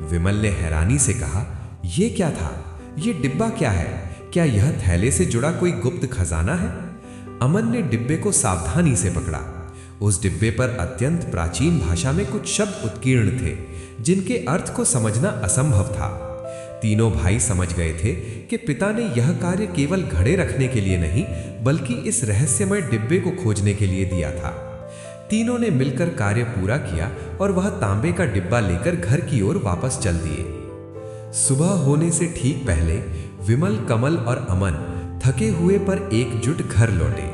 विमल ने हैरानी से कहा, यह क्या था? यह डिब्बा क्या है? क्या यह थैले से जुड़ा कोई गुप्त खजाना है? अमन ने डिब्बे को सावधानी से पकड़ा। उस डिब्बे पर अत्यंत प्राचीन भाषा में कुछ शब्द उत्कीर्ण थे जिनके अर्थ को समझना असंभव था। तीनों भाई समझ गए थे कि पिता ने यह कार्य केवल घड़े रखने के लिए नहीं बल्कि इस रहस्यमय डिब्बे को खोजने के लिए दिया था। तीनों ने मिलकर कार्य पूरा किया और वह तांबे का डिब्बा लेकर घर की ओर वापस चल दिए। सुबह होने से ठीक पहले विमल, कमल और अमन थके हुए पर एकजुट घर लौटे।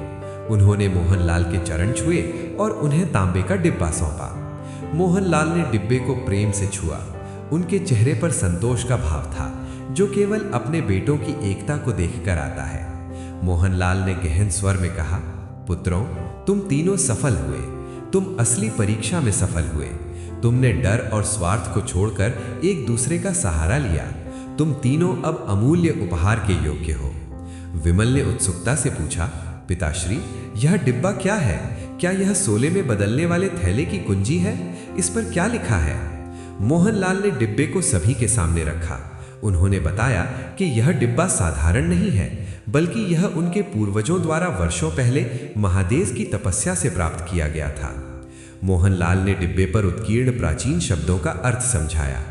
उन्होंने मोहनलाल के चरण छुए और उन्हें तांबे का डिब्बा सौंपा। मोहनलाल ने डिब्बे को प्रेम से छुआ। उनके चेहरे पर संतोष का भाव था जो केवल अपने बेटों की एकता को देखकर आता है। मोहनलाल ने गहन स्वर में कहा, पुत्रों, तुम तीनों सफल हुए। तुम असली परीक्षा में सफल हुए। तुमने डर और स्वार्थ को छोड़कर एक दूसरे का सहारा लिया। तुम तीनों अब अमूल्य उपहार के योग्य हो। विमल ने उत्सुकता से पूछा, पिताश्री, यह डिब्बा क्या है? क्या यह सोले में बदलने वाले थैले की कुंजी है? इस पर क्या लिखा है? मोहनलाल ने डिब्बे को सभी के सामने रखा। उन्होंने बताया कि यह डिब्बा साधारण नहीं है बल्कि यह उनके पूर्वजों द्वारा वर्षों पहले महादेव की तपस्या से प्राप्त किया गया था। मोहनलाल ने डिब्बे पर उत्कीर्ण प्राचीन शब्दों का अर्थ समझाया।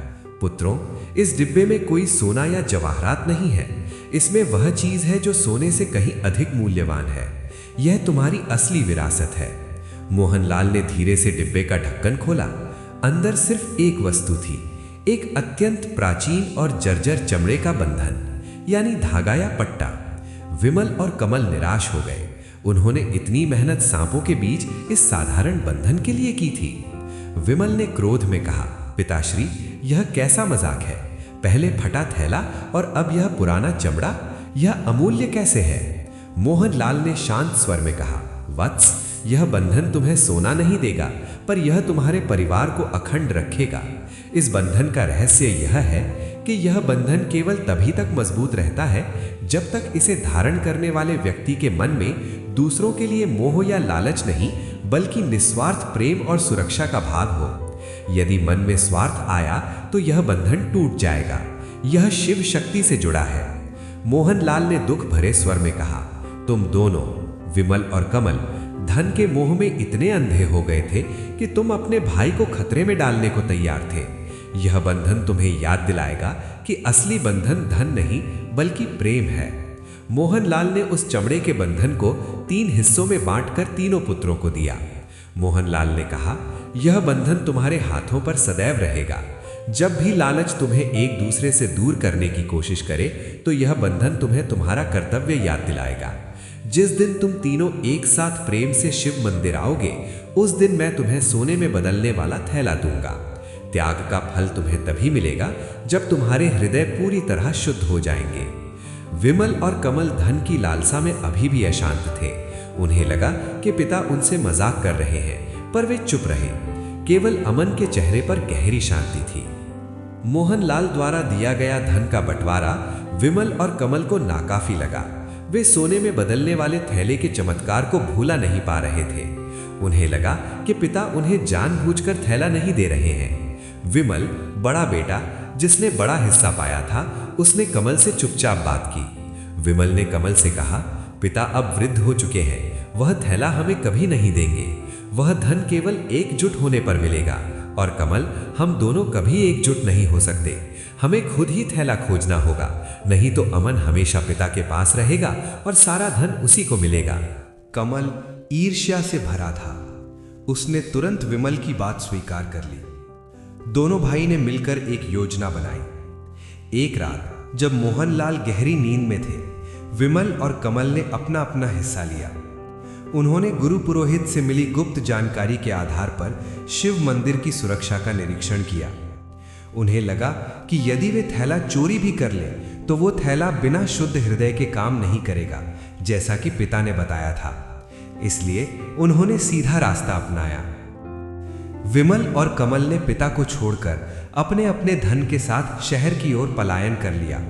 पुत्रों, इस डिब्बे में कोई सोना या जवाहरात नहीं है। इसमें वह चीज है जो सोने से कहीं अधिक मूल्यवान है। यह तुम्हारी असली विरासत है। मोहनलाल ने धीरे से डिब्बे का ढक्कन खोला। अंदर सिर्फ एक वस्तु थी, एक अत्यंत प्राचीन और जर्जर चमड़े का बंधन, यानी धागा या पट्टा। विमल और कमल निराश हो गए। उन्होंने इतनी मेहनत सांपों के बीच इस साधारण बंधन के लिए की थी। विमल ने क्रोध में कहा, पिताश्री, यह कैसा मजाक है? पहले फटा थैला और अब यह पुराना चमड़ा, यह अमूल्य कैसे है? मोहनलाल ने शांत स्वर में कहा, वत्स, यह बंधन तुम्हें सोना नहीं देगा पर यह तुम्हारे परिवार को अखंड रखेगा। इस बंधन का रहस्य यह है कि यह बंधन केवल तभी तक मजबूत रहता है जब तक इसे धारण करने वाले व्यक्ति के मन में दूसरों के लिए मोह या लालच नहीं बल्कि निस्वार्थ प्रेम और सुरक्षा का भाव हो। यदि मन में स्वार्थ आया तो यह बंधन टूट जाएगा। यह शिव शक्ति से जुड़ा है। मोहनलाल ने दुख भरे स्वर में कहा, तुम दोनों, विमल और कमल, धन के मोह में इतने अंधे हो गए थे कि तुम अपने भाई को खतरे में डालने को तैयार थे। यह बंधन तुम्हें याद दिलाएगा कि असली बंधन धन नहीं बल्कि प्रेम है। मोहनलाल ने उस चमड़े के बंधन को 3 हिस्सों में बांटकर तीनों पुत्रों को दिया। मोहनलाल ने कहा, यह बंधन तुम्हारे हाथों पर सदैव रहेगा। जब भी लालच तुम्हें एक दूसरे से दूर करने की कोशिश करे तो यह बंधन तुम्हें तुम्हारा कर्तव्य याद दिलाएगा। जिस दिन तुम तीनों एक साथ प्रेम से शिव मंदिर आओगे उस दिन मैं तुम्हें सोने में बदलने वाला थैला दूंगा। त्याग का फल तुम्हें तभी मिलेगा जब तुम्हारे हृदय पूरी तरह शुद्ध हो जाएंगे। विमल और कमल धन की लालसा में अभी भी अशांत थे। उन्हें लगा कि पिता उनसे मजाक कर रहे हैं पर वे चुप रहे। केवल अमन के चेहरे पर गहरी शांति थी। मोहनलाल द्वारा दिया गया धन का बंटवारा विमल और कमल को नाकाफी लगा। वे सोने में बदलने वाले थैले के चमत्कार को भूला नहीं पा रहे थे। उन्हें लगा कि पिता उन्हें जानबूझकर थैला नहीं दे रहे हैं। विमल, बड़ा बेटा जिसने बड़ा हिस्सा पाया था, उसने कमल से चुपचाप बात की। विमल ने कमल से कहा, पिता अब वृद्ध हो चुके हैं, वह थैला हमें कभी नहीं देंगे। वह धन केवल एकजुट होने पर मिलेगा और कमल, हम दोनों कभी एकजुट नहीं हो सकते। हमें खुद ही थैला खोजना होगा, नहीं तो अमन हमेशा पिता के पास रहेगा और सारा धन उसी को मिलेगा। कमल ईर्ष्या से भरा था। उसने तुरंत विमल की बात स्वीकार कर ली। दोनों भाई ने मिलकर एक योजना बनाई। एक रात जब मोहनलाल गहरी नींद में थे, विमल और कमल ने अपना अपना हिस्सा लिया। उन्होंने गुरु पुरोहित से मिली गुप्त जानकारी के आधार पर शिव मंदिर की सुरक्षा का निरीक्षण किया। उन्हें लगा कि यदि वे थैला चोरी भी कर लें तो वो थैला बिना शुद्ध हृदय के काम नहीं करेगा, जैसा कि पिता ने बताया था। इसलिए उन्होंने सीधा रास्ता अपनाया। विमल और कमल ने पिता को छोड़कर अपने अपने धन के साथ शहर की ओर पलायन कर लिया।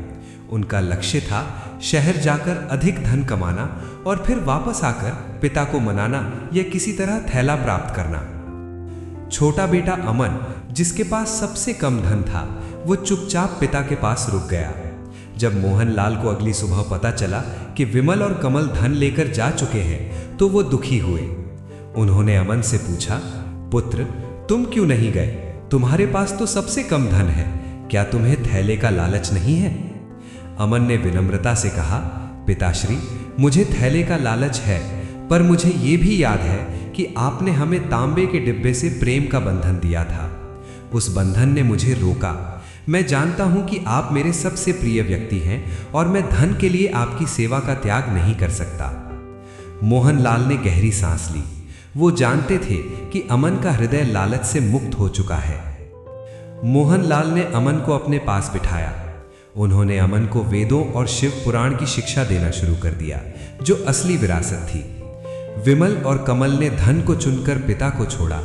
उनका लक्ष्य था शहर जाकर अधिक धन कमाना और फिर वापस आकर पिता को मनाना या किसी तरह थैला प्राप्त करना। छोटा बेटा अमन, जिसके पास सबसे कम धन था, वो चुपचाप पिता के पास रुक गया। जब मोहनलाल को अगली सुबह पता चला कि विमल और कमल धन लेकर जा चुके हैं तो वो दुखी हुए। उन्होंने अमन से पूछा, पुत्र, तुम क्यों नहीं गए? तुम्हारे पास तो सबसे कम धन है, क्या तुम्हें थैले का लालच नहीं है? अमन ने विनम्रता से कहा, पिताश्री, मुझे थैले का लालच है, पर मुझे ये भी याद है कि आपने हमें तांबे के डिब्बे से प्रेम का बंधन दिया था। उस बंधन ने मुझे रोका। मैं जानता हूं कि आप मेरे सबसे प्रिय व्यक्ति हैं और मैं धन के लिए आपकी सेवा का त्याग नहीं कर सकता। मोहनलाल ने गहरी सांस ली। वो जानते थे कि अमन का हृदय लालच से मुक्त हो चुका है। मोहनलाल ने अमन को अपने पास बिठाया। उन्होंने अमन को वेदों और शिव पुराण की शिक्षा देना शुरू कर दिया, जो असली विरासत थी। विमल और कमल ने धन को चुनकर पिता को छोड़ा।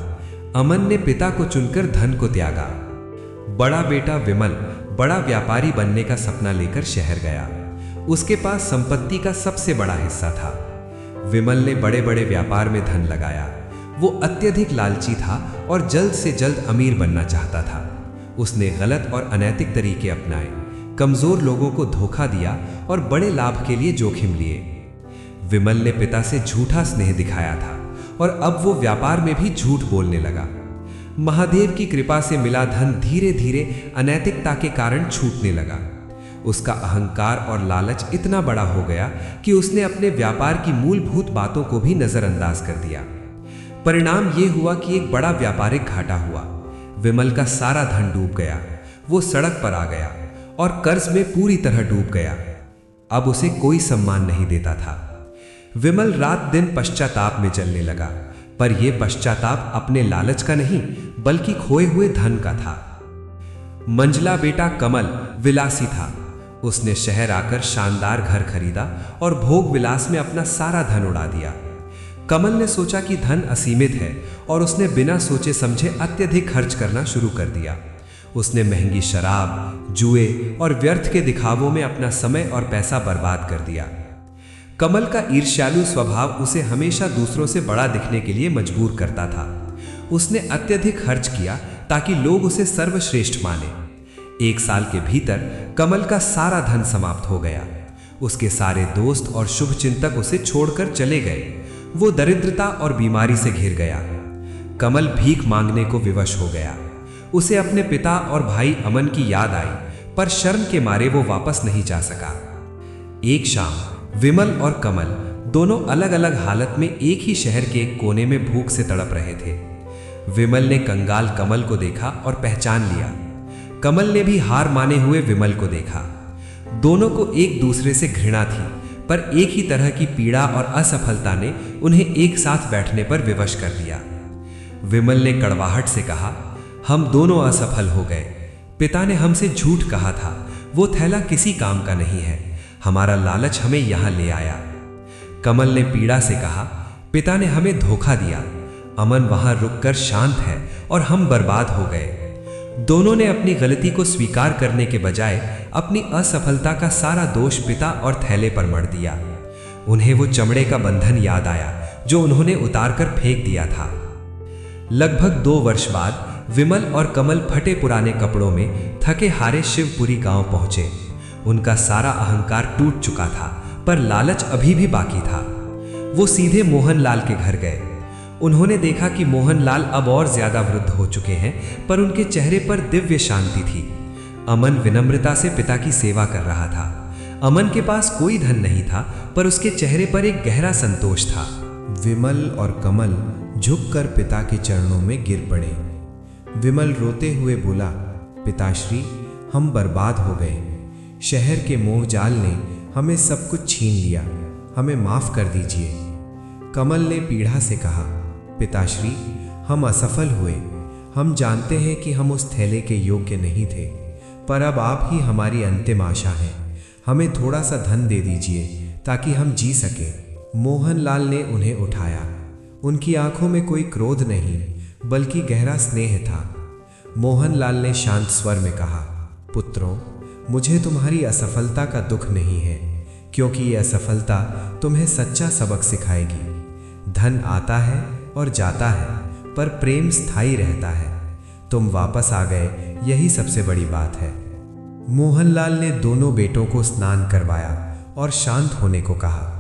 अमन ने पिता को चुनकर धन को त्यागा। बड़ा बेटा विमल बड़ा व्यापारी बनने का सपना लेकर शहर गया। उसके पास संपत्ति का सबसे बड़ा हिस्सा था। विमल ने बड़े बड़े व्यापार में धन लगाया। वो अत्यधिक लालची था और जल्द से जल्द अमीर बनना चाहता था। उसने गलत और अनैतिक तरीके अपनाए, कमजोर लोगों को धोखा दिया और बड़े लाभ के लिए जोखिम लिए। विमल ने पिता से झूठा स्नेह दिखाया था और अब वो व्यापार में भी झूठ बोलने लगा। महादेव की कृपा से मिला धन धीरे धीरे अनैतिकता के कारण छूटने लगा। उसका अहंकार और लालच इतना बड़ा हो गया कि उसने अपने व्यापार की मूलभूत बातों को भी नजरअंदाज कर दिया। परिणाम ये हुआ कि एक बड़ा व्यापारिक घाटा हुआ। विमल का सारा धन डूब गया। वो सड़क पर आ गया और कर्ज में पूरी तरह डूब गया। अब उसे कोई सम्मान नहीं देता था। विमल रात दिन पश्चाताप में चलने लगा, पर यह पश्चाताप अपने लालच का नहीं बल्कि खोए हुए धन का था। मंझला बेटा कमल विलासी था। उसने शहर आकर शानदार घर खरीदा और भोग विलास में अपना सारा धन उड़ा दिया। कमल ने सोचा कि धन असीमित है और उसने बिना सोचे समझे अत्यधिक खर्च करना शुरू कर दिया। उसने महंगी शराब, जुए और व्यर्थ के दिखावों में अपना समय और पैसा बर्बाद कर दिया। कमल का ईर्ष्यालु स्वभाव उसे हमेशा दूसरों से बड़ा दिखने के लिए मजबूर करता था। उसने अत्यधिक खर्च किया ताकि लोग उसे सर्वश्रेष्ठ माने। 1 साल के भीतर कमल का सारा धन समाप्त हो गया। उसके सारे दोस्त और शुभचिंतक उसे छोड़कर चले गए। वो दरिद्रता और बीमारी से घिर गया। कमल भीख मांगने को विवश हो गया। उसे अपने पिता और भाई अमन की याद आई, पर शर्म के मारे वो वापस नहीं जा सका। एक शाम विमल और कमल दोनों अलग अलग हालत में एक ही शहर के एक कोने में भूख से तड़प रहे थे। विमल ने कंगाल कमल को देखा और पहचान लिया। कमल ने भी हार माने हुए विमल को देखा। दोनों को एक दूसरे से घृणा थी, पर एक ही तरह की पीड़ा और असफलता ने उन्हें एक साथ बैठने पर विवश कर दिया। विमल ने कड़वाहट से कहा, हम दोनों असफल हो गए। पिता ने हमसे झूठ कहा था। वो थैला किसी काम का नहीं है। हमारा लालच हमें यहां ले आया। कमल ने पीड़ा से कहा, पिता ने हमें धोखा दिया। अमन वहां रुककर शांत है और हम बर्बाद हो गए। दोनों ने अपनी गलती को स्वीकार करने के बजाय अपनी असफलता का सारा दोष पिता और थैले पर मढ़ दिया। उन्हें वो चमड़े का बंधन याद आया जो उन्होंने उतारकर फेंक दिया था। लगभग 2 वर्ष बाद विमल और कमल फटे पुराने कपड़ों में थके हारे शिवपुरी गांव पहुंचे। उनका सारा अहंकार टूट चुका था, पर लालच अभी भी बाकी था। वो सीधे मोहनलाल के घर गए। उन्होंने देखा कि मोहनलाल अब और ज्यादा वृद्ध हो चुके हैं, पर उनके चेहरे पर दिव्य शांति थी। अमन विनम्रता से पिता की सेवा कर रहा था। अमन के पास कोई धन नहीं था, पर उसके चेहरे पर एक गहरा संतोष था। विमल और कमल झुककर पिता के चरणों में गिर पड़े। विमल रोते हुए बोला, पिताश्री, हम बर्बाद हो गए। शहर के मोह जाल ने हमें सब कुछ छीन लिया, हमें माफ कर दीजिए। कमल ने पीढ़ा से कहा, पिताश्री, हम असफल हुए। हम जानते हैं कि हम उस थैले के योग्य नहीं थे, पर अब आप ही हमारी अंतिम आशा हैं। हमें थोड़ा सा धन दे दीजिए ताकि हम जी सकें। मोहनलाल ने उन्हें उठाया। उनकी आंखों में कोई क्रोध नहीं, बल्कि गहरा स्नेह था। मोहनलाल ने शांत स्वर में कहा, पुत्रों, मुझे तुम्हारी असफलता का दुख नहीं है, क्योंकि यह असफलता तुम्हें सच्चा सबक सिखाएगी। धन आता है और जाता है, पर प्रेम स्थायी रहता है। तुम वापस आ गए, यही सबसे बड़ी बात है। मोहनलाल ने दोनों बेटों को स्नान करवाया और शांत होने को कहा।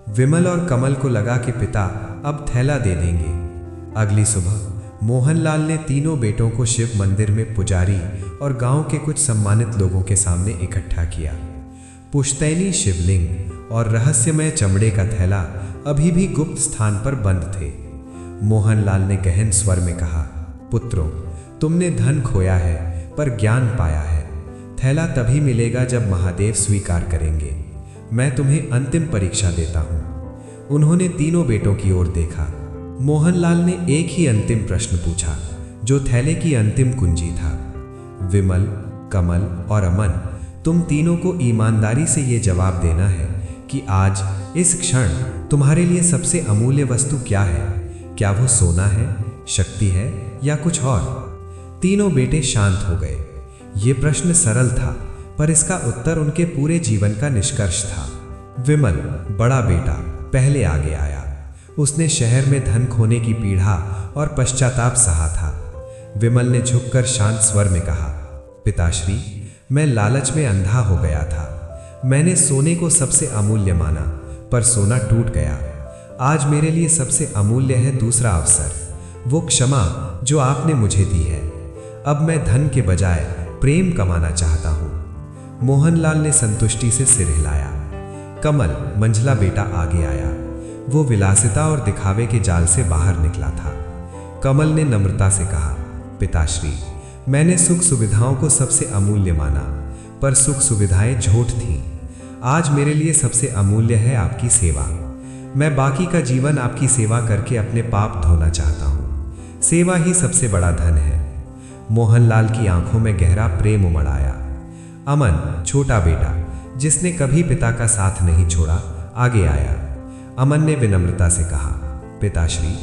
विमल और कमल को लगा कि पिता अब थैला दे देंगे। अगली सुबह मोहनलाल ने तीनों बेटों को शिव मंदिर में पुजारी और गांव के कुछ सम्मानित लोगों के सामने इकट्ठा किया। पुश्तैनी शिवलिंग और रहस्यमय चमड़े का थैला अभी भी गुप्त स्थान पर बंद थे। मोहनलाल ने गहन स्वर में कहा, पुत्रों, तुमने धन खोया है पर ज्ञान पाया है। थैला तभी मिलेगा जब महादेव स्वीकार करेंगे। मैं तुम्हें अंतिम परीक्षा देता हूं। उन्होंने तीनों बेटों की ओर देखा। मोहनलाल ने एक ही अंतिम प्रश्न पूछा, जो थैले की अंतिम कुंजी था। विमल, कमल और अमन, तुम तीनों को ईमानदारी से ये जवाब देना है कि आज इस क्षण तुम्हारे लिए सबसे अमूल्य वस्तु क्या है। क्या वो सोना है, शक्ति है या कुछ और? तीनों बेटे शांत हो गए। ये प्रश्न सरल था, पर इसका उत्तर उनके पूरे जीवन का निष्कर्ष था। विमल, बड़ा बेटा, पहले आगे आया। उसने शहर में धन खोने की पीड़ा और पश्चाताप सहा था। विमल ने झुककर शांत स्वर में कहा, पिताश्री, मैं लालच में अंधा हो गया था। मैंने सोने को सबसे अमूल्य माना, पर सोना टूट गया। आज मेरे लिए सबसे अमूल्य है दूसरा अवसर, वो क्षमा जो आपने मुझे दी है। अब मैं धन के बजाय प्रेम कमाना चाहता हूँ। मोहनलाल ने संतुष्टि से सिर हिलाया। कमल, मंझला बेटा, आगे आया। वो विलासिता और दिखावे के जाल से बाहर निकला था। कमल ने नम्रता से कहा, पिताश्री, मैंने सुख सुविधाओं को सबसे अमूल्य माना, पर सुख सुविधाएं झूठ थीं। आज मेरे लिए सबसे अमूल्य है आपकी सेवा। मैं बाकी का जीवन आपकी सेवा करके अपने पाप धोना चाहता हूँ। सेवा ही सबसे बड़ा धन है। मोहनलाल की आंखों में गहरा प्रेम उमड़ आया। अमन, छोटा बेटा, जिसने कभी पिता का साथ नहीं छोड़ा, आगे आया। अमन ने विनम्रता से कहा, पिताश्री,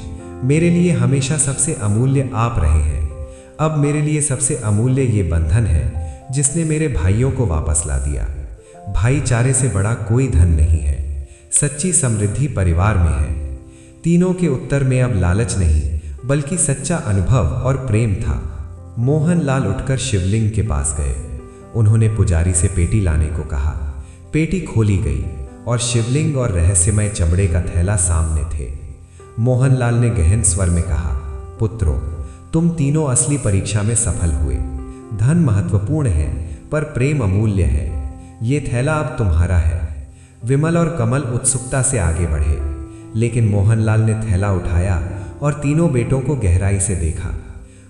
मेरे लिए हमेशा सबसे अमूल्य आप रहे हैं। अब मेरे लिए सबसे अमूल्य ये बंधन है जिसने मेरे भाइयों को वापस ला दिया। भाईचारे से बड़ा कोई धन नहीं है। सच्ची समृद्धि परिवार में है। तीनों के उत्तर में अब लालच नहीं, बल्कि सच्चा अनुभव और प्रेम था। मोहनलाल उठकर शिवलिंग के पास गए। उन्होंने पुजारी से पेटी लाने को कहा। पेटी खोली गई और शिवलिंग और रहस्यमय चमड़े का थैला सामने थे। मोहनलाल ने गहन स्वर में कहा, पुत्रों, तुम तीनों असली परीक्षा में सफल हुए। धन महत्वपूर्ण है, पर प्रेम अमूल्य है। ये थैला अब तुम्हारा है। विमल और कमल उत्सुकता से आगे बढ़े, लेकिन मोहनलाल ने थैला उठाया और तीनों बेटों को गहराई से देखा।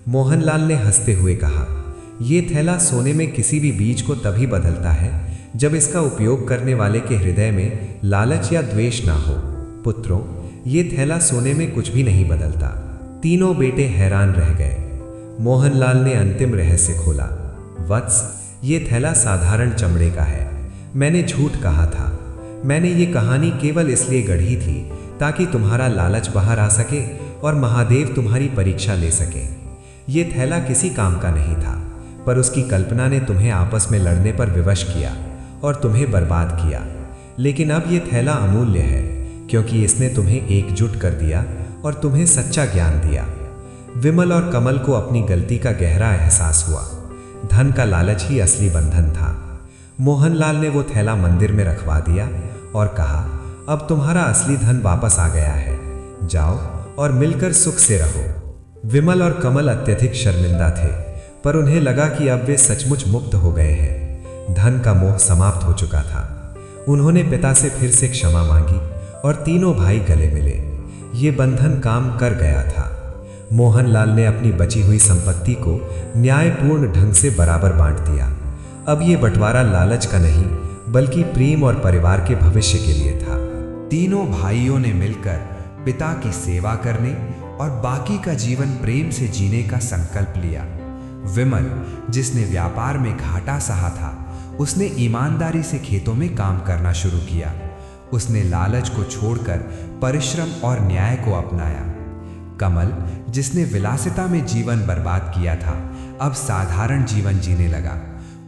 मोहनलाल ने हंसते हुए कहा, ये थैला सोने में किसी भी बीज को तभी बदलता है जब इसका उपयोग करने वाले के हृदय में लालच या द्वेष ना हो। पुत्रों, ये थैला सोने में कुछ भी नहीं बदलता। तीनों बेटे हैरान रह गए। मोहनलाल ने अंतिम रहस्य खोला। वत्स, ये थैला साधारण चमड़े का है। मैंने झूठ कहा था। मैंने ये कहानी केवल इसलिए गढ़ी थी ताकि तुम्हारा लालच बाहर आ सके और महादेव तुम्हारी परीक्षा ले सके। ये थैला किसी काम का नहीं था, पर उसकी कल्पना ने तुम्हें आपस में लड़ने पर विवश किया और तुम्हें बर्बाद किया। लेकिन अब ये थैला अमूल्य है, क्योंकि इसने तुम्हें एकजुट कर दिया और तुम्हें सच्चा ज्ञान दिया। विमल और कमल को अपनी गलती का गहरा एहसास हुआ। धन का लालच ही असली बंधन था। मोहनलाल ने वो थैला मंदिर में रखवा दिया और कहा, अब तुम्हारा असली धन वापस आ गया है। जाओ और मिलकर सुख से रहो। विमल और कमल अत्यधिक शर्मिंदा थे, पर उन्हें लगा कि अब वे सचमुच मुक्त हो गए हैं। धन का मोह समाप्त हो चुका था। उन्होंने पिता से फिर से क्षमा मांगी और तीनों भाई गले मिले। ये बंधन काम कर गया था। मोहनलाल ने अपनी बची हुई संपत्ति को न्यायपूर्ण ढंग से बराबर बांट दिया। अब ये बंटवारा लालच का नहीं, बल्कि प्रेम और परिवार के भविष्य के लिए था। तीनों भाइयों ने मिलकर पिता की सेवा करने और बाकी का जीवन प्रेम से जीने का संकल्प लिया। विमल, जिसने व्यापार में घाटा सहा था, उसने ईमानदारी से खेतों में काम करना शुरू किया। उसने लालच को छोड़कर परिश्रम और न्याय को अपनाया। कमल, जिसने विलासिता में जीवन बर्बाद किया था, अब साधारण जीवन जीने लगा।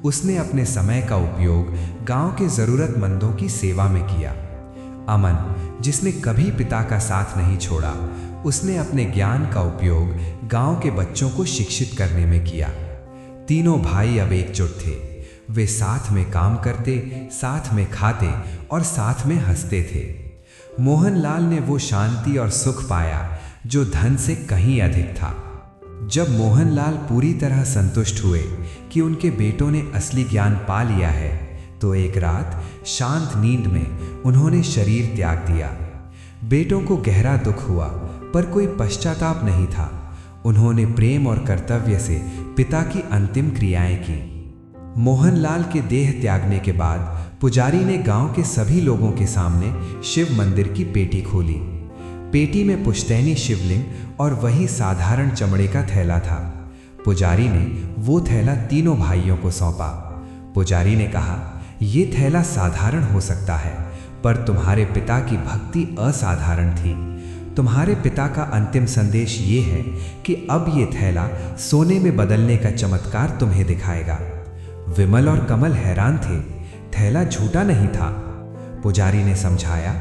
उसने अपने समय का उपयोग गांव के जरूरतमंदों की सेवा में किया। अमन, जिसने कभी पिता का साथ नहीं छोड़ा, उसने अपने ज्ञान का उपयोग गांव के बच्चों को शिक्षित करने में किया। तीनों भाई अब एकजुट थे। वे साथ में काम करते, साथ में खाते और साथ में हंसते थे। मोहनलाल ने वो शांति और सुख पाया जो धन से कहीं अधिक था। जब मोहनलाल पूरी तरह संतुष्ट हुए कि उनके बेटों ने असली ज्ञान पा लिया है, तो एक रात शांत नींद में उन्होंने शरीर त्याग दिया। बेटों को गहरा दुख हुआ, पर कोई पश्चाताप नहीं था। उन्होंने प्रेम और कर्तव्य से पिता की अंतिम क्रियाएं की। मोहनलाल के देह त्यागने के बाद पुजारी ने गांव के सभी लोगों के सामने शिव मंदिर की पेटी खोली। पेटी में पुश्तैनी शिवलिंग और वही साधारण चमड़े का थैला था। पुजारी ने वो थैला तीनों भाइयों को सौंपा। पुजारी ने कहा, ये थैला साधारण हो सकता है, पर तुम्हारे पिता की भक्ति असाधारण थी। तुम्हारे पिता का अंतिम संदेश ये है कि अब ये थैला सोने में बदलने का चमत्कार तुम्हें दिखाएगा। विमल और कमल हैरान थे। थैला झूठा नहीं था। पुजारी ने समझाया,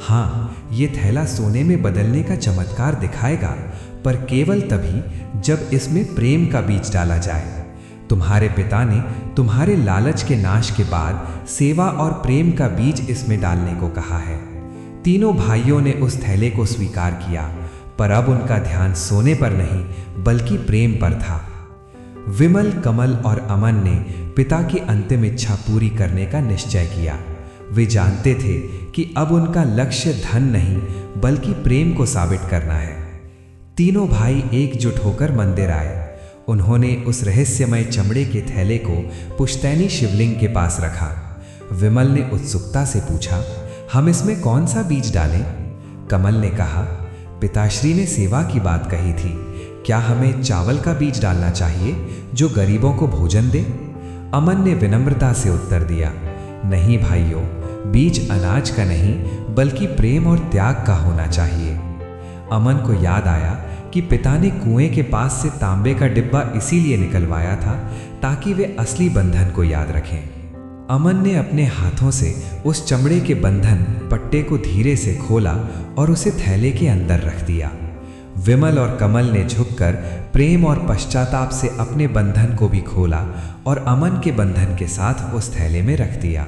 हाँ, ये थैला सोने में बदलने का चमत्कार दिखाएगा, पर केवल तभी जब इसमें प्रेम का बीज डाला जाए। तुम्हारे पिता ने तुम्हारे लालच के नाश के बाद सेवा और प्रेम का बीज इसमें डालने को कहा है। तीनों भाइयों ने उस थैले को स्वीकार किया, पर अब उनका ध्यान सोने पर नहीं, बल्कि प्रेम पर था। विमल, कमल और अमन ने पिता की अंतिम इच्छा पूरी करने का निश्चय किया। वे जानते थे कि अब उनका लक्ष्य धन नहीं, बल्कि प्रेम को साबित करना है। तीनों भाई एकजुट होकर मंदिर आए। उन्होंने उस रहस्यमय चमड़े के थैले को पुश्तैनी शिवलिंग के पास रखा। विमल ने उत्सुकता से पूछा, हम इसमें कौन सा बीज डालें? कमल ने कहा, पिताश्री ने सेवा की बात कही थी, क्या हमें चावल का बीज डालना चाहिए जो गरीबों को भोजन दे? अमन ने विनम्रता से उत्तर दिया, नहीं भाइयों, बीज अनाज का नहीं, बल्कि प्रेम और त्याग का होना चाहिए। अमन को याद आया कि पिता ने कुएं के पास से तांबे का डिब्बा इसीलिए निकलवाया था ताकि वे असली बंधन को याद रखें। अमन ने अपने हाथों से उस चमड़े के बंधन पट्टे को धीरे से खोला और उसे थैले के अंदर रख दिया। विमल और कमल ने झुककर प्रेम और पश्चाताप से अपने बंधन को भी खोला और अमन के बंधन के साथ उस थैले में रख दिया।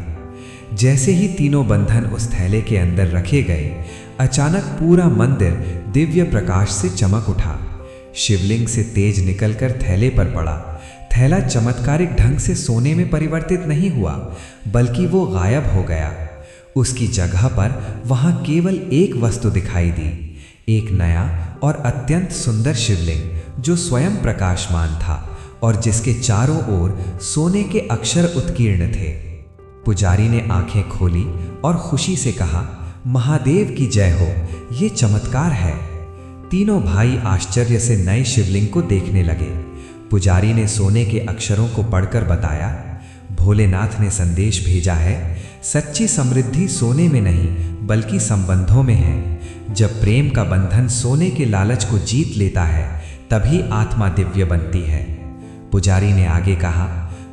जैसे ही तीनों बंधन उस थैले के अंदर रखे गए, अचानक पूरा मंदिर दिव्य प्रकाश से चमक उठा। शिवलिंग से तेज निकलकर थैले पर पड़ा। थैला चमत्कारिक ढंग से सोने में परिवर्तित नहीं हुआ, बल्कि वो गायब हो गया। उसकी जगह पर वहां केवल एक वस्तु दिखाई दी, एक नया और अत्यंत सुंदर शिवलिंग जो स्वयं प्रकाशमान था और जिसके चारों ओर सोने के अक्षर उत्कीर्ण थे। पुजारी ने आंखें खोली और खुशी से कहा, महादेव की जय हो, ये चमत्कार है। तीनों भाई आश्चर्य से नए शिवलिंग को देखने लगे। पुजारी ने सोने के अक्षरों को पढ़कर बताया, भोलेनाथ ने संदेश भेजा है, सच्ची समृद्धि सोने में नहीं बल्कि संबंधों में है। जब प्रेम का बंधन सोने के लालच को जीत लेता है, तभी आत्मा दिव्य बनती है। पुजारी ने आगे कहा,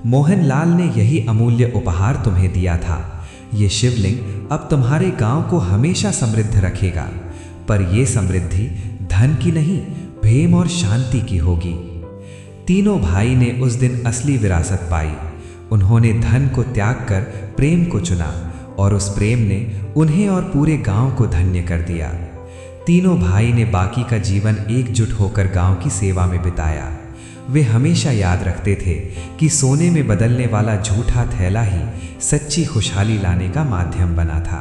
मोहनलाल ने यही अमूल्य उपहार तुम्हें दिया था। ये शिवलिंग अब तुम्हारे गांव को हमेशा समृद्ध रखेगा, पर यह समृद्धि धन की नहीं, प्रेम और शांति की होगी। तीनों भाई ने उस दिन असली विरासत पाई। उन्होंने धन को त्याग कर प्रेम को चुना और उस प्रेम ने उन्हें और पूरे गांव को धन्य कर दिया। तीनों भाई ने बाकी का जीवन एकजुट होकर गांव की सेवा में बिताया। वे हमेशा याद रखते थे कि सोने में बदलने वाला झूठा थैला ही सच्ची खुशहाली लाने का माध्यम बना था।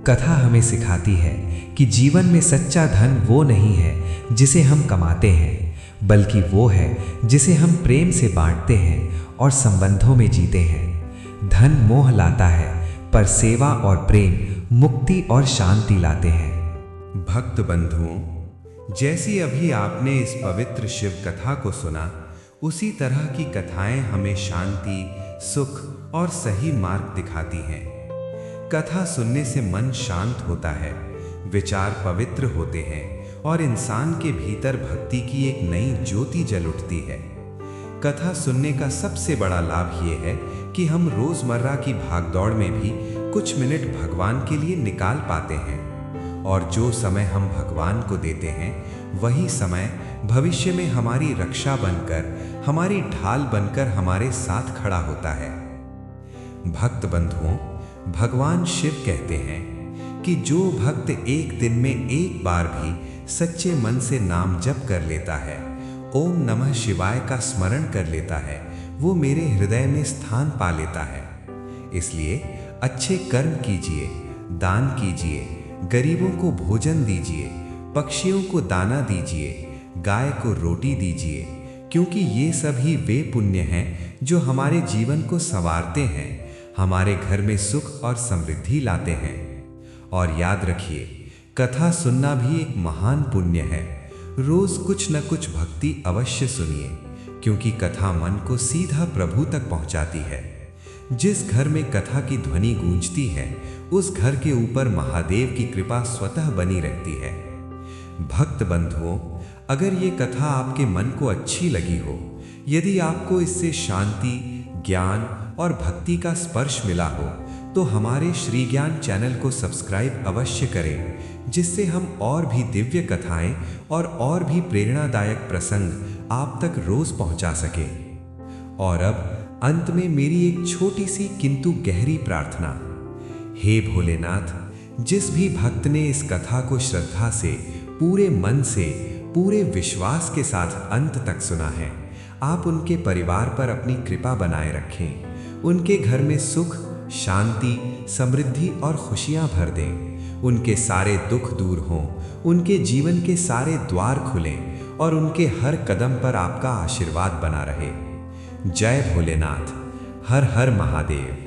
कथा हमें सिखाती है कि जीवन में सच्चा धन वो नहीं है जिसे हम कमाते हैं, बल्कि वो है जिसे हम प्रेम से बांटते हैं और संबंधों में जीते हैं। धन मोह लाता है, पर सेवा और प्रेम मुक्ति और शांति लाते हैं। भक्त बंधुओं, जैसी अभी आपने इस पवित्र शिव कथा को सुना, उसी तरह की कथाएं हमें शांति, सुख और सही मार्ग दिखाती हैं। कथा सुनने से मन शांत होता है, विचार पवित्र होते हैं और इंसान के भीतर भक्ति की एक नई ज्योति जल उठती है। कथा सुनने का सबसे बड़ा लाभ ये है कि हम रोजमर्रा की भागदौड़ में भी कुछ मिनट भगवान के लिए निकाल पाते हैं, और जो समय हम भगवान को देते हैं वही समय भविष्य में हमारी रक्षा बनकर, हमारी ढाल बनकर हमारे साथ खड़ा होता है। भक्त बंधुओं, भगवान शिव कहते हैं कि जो भक्त एक दिन में एक बार भी सच्चे मन से नाम जप कर लेता है, ओम नमः शिवाय का स्मरण कर लेता है, वो मेरे हृदय में स्थान पा लेता है। इसलिए अच्छे कर्म कीजिए, दान कीजिए, गरीबों को भोजन दीजिए, पक्षियों को दाना दीजिए, गाय को रोटी दीजिए, क्योंकि ये सभी वे पुण्य हैं जो हमारे जीवन को संवारते हैं, हमारे घर में सुख और समृद्धि लाते हैं। और याद रखिए, कथा सुनना भी एक महान पुण्य है। रोज कुछ न कुछ भक्ति अवश्य सुनिए, क्योंकि कथा मन को सीधा प्रभु तक पहुंचाती है। जिस घर में कथा की ध्वनि गूंजती है, उस घर के ऊपर महादेव की कृपा स्वतः बनी रहती है। भक्त बंधुओं, अगर ये कथा आपके मन को अच्छी लगी हो, यदि आपको इससे शांति, ज्ञान और भक्ति का स्पर्श मिला हो, तो हमारे श्री ज्ञान चैनल को सब्सक्राइब अवश्य करें, जिससे हम और भी दिव्य कथाएं और भी प्रेरणादायक प्रसंग आप तक रोज पहुंचा सकें। और अब अंत में मेरी एक छोटी सी किंतु गहरी प्रार्थना। हे भोलेनाथ, जिस भी भक्त ने इस कथा को श्रद्धा से, पूरे मन से, पूरे विश्वास के साथ अंत तक सुना है, आप उनके परिवार पर अपनी कृपा बनाए रखें। उनके घर में सुख, शांति, समृद्धि और खुशियां भर दें। उनके सारे दुख दूर हों, उनके जीवन के सारे द्वार खुलें और उनके हर कदम पर आपका आशीर्वाद बना रहे। जय भोलेनाथ। हर हर महादेव।